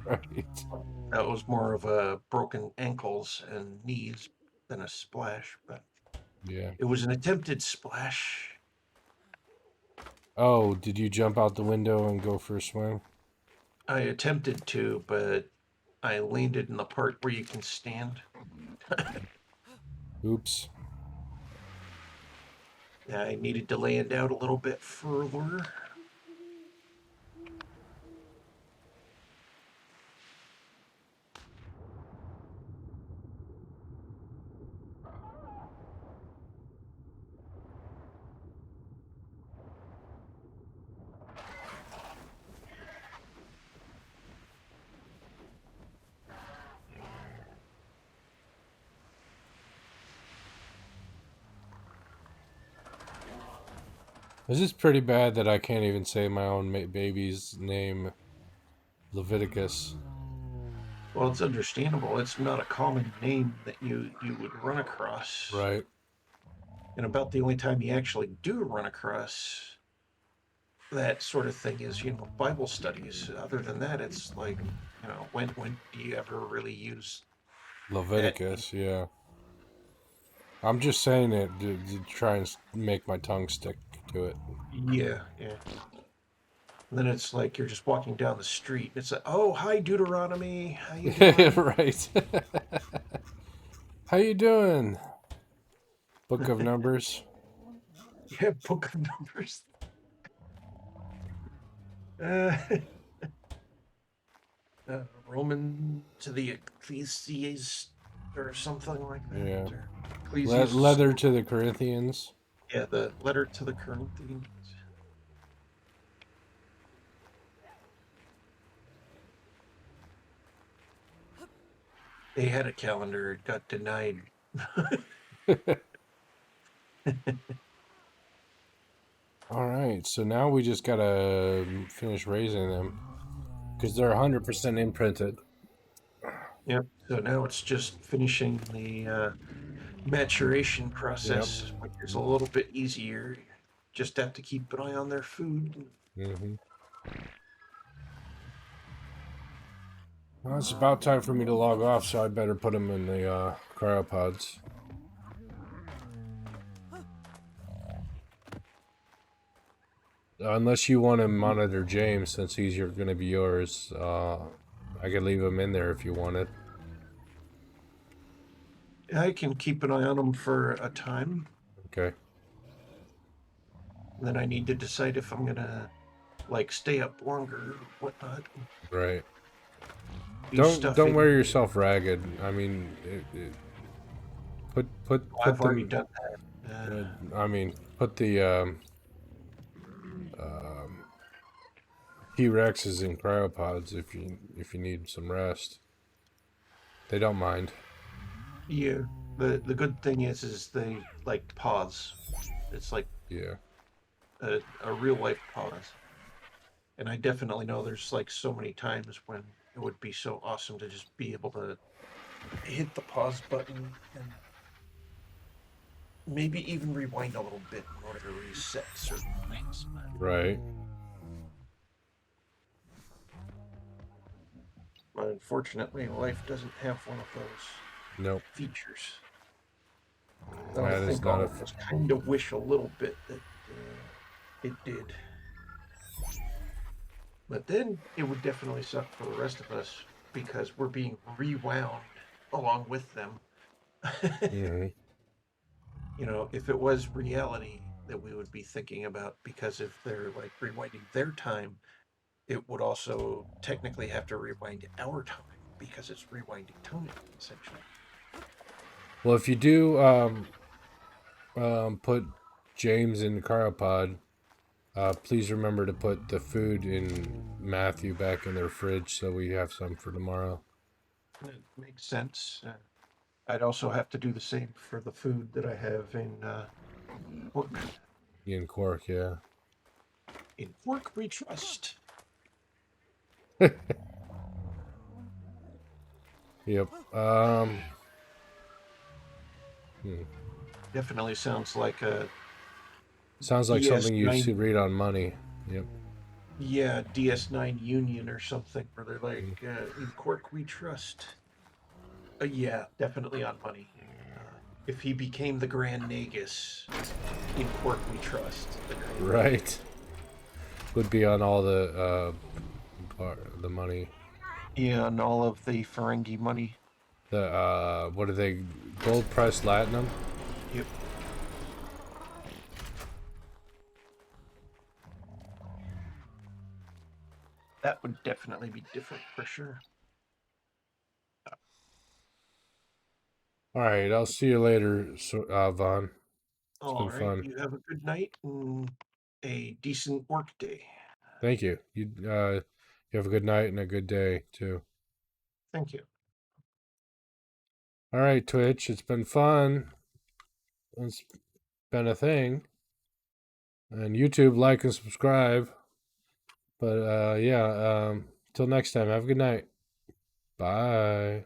Right. That was more of a broken ankles and knees than a splash, but Yeah. it was an attempted splash. Oh, did you jump out the window and go for a swim? I attempted to, but I landed in the part where you can stand. Oops. I needed to land out a little bit further. This is pretty bad that I can't even say my own baby's name, Leviticus. Well, it's understandable. It's not a common name that you would run across. Right. And about the only time you actually do run across that sort of thing is, Bible studies. Other than that, it's like, when do you ever really use that name? Leviticus, yeah. I'm just saying it to try and make my tongue stick to it. Yeah, yeah. And then it's like you're just walking down the street. And it's like, oh, hi, Deuteronomy. How you doing? Right. How you doing? Book of Numbers. Yeah, Book of Numbers. Uh, Roman to the Ecclesiastes or something like that. Yeah. Or Ecclesiastes. Leather to the Corinthians. Yeah, the letter to the Corinthians. They had a calendar, it got denied. All right, so now we just gotta finish raising them because they're 100% imprinted. Yep. So now it's just finishing the maturation process, which is a little bit easier. Just have to keep an eye on their food. Mm-hmm. Well, it's about time for me to log off, so I better put them in the cryopods. Unless you want to monitor James, since he's going to be yours, I could leave him in there if you wanted. I can keep an eye on them for a time. Okay. Then I need to decide if I'm gonna stay up longer or whatnot. Right. Do Don't wear yourself ragged. I mean, put I've already them, done that. I mean, put the T-Rexes in cryopods if you need some rest. They don't mind. Yeah. The good thing is they like pause. It's like Yeah. a real life pause. And I definitely know there's so many times when it would be so awesome to just be able to hit the pause button and maybe even rewind a little bit in order to reset certain things. Right. But unfortunately, life doesn't have one of those Nope. features. That I is think not all a of us kind of wish a little bit that it did. But then it would definitely suck for the rest of us because we're being rewound along with them. Mm-hmm. If it was reality that we would be thinking about, because if they're rewinding their time, it would also technically have to rewind our time because it's rewinding time, essentially. Well, if you do put James in the cryopod, please remember to put the food in Matthew back in their fridge so we have some for tomorrow. It makes sense. I'd also have to do the same for the food that I have in Quark. In Quark, yeah. In Quark we trust. Yep. Definitely sounds like a Sounds like something you DS9 should read on Money. Yep. Yeah, DS9 Union or something where they're like, in Quark we trust. Yeah, definitely on Money. If he became the Grand Nagus, in Quark we trust. Right. Would be on all the money. Yeah, and all of the Ferengi money. The what are they? Gold pressed latinum. Yep. That would definitely be different for sure. All right, I'll see you later, Vaughn. It's All been right. fun. You have a good night and a decent work day. Thank you. You have a good night and a good day too. Thank you. All right, Twitch. It's been fun. It's been a thing. And YouTube, like and subscribe. But yeah, till next time. Have a good night. Bye.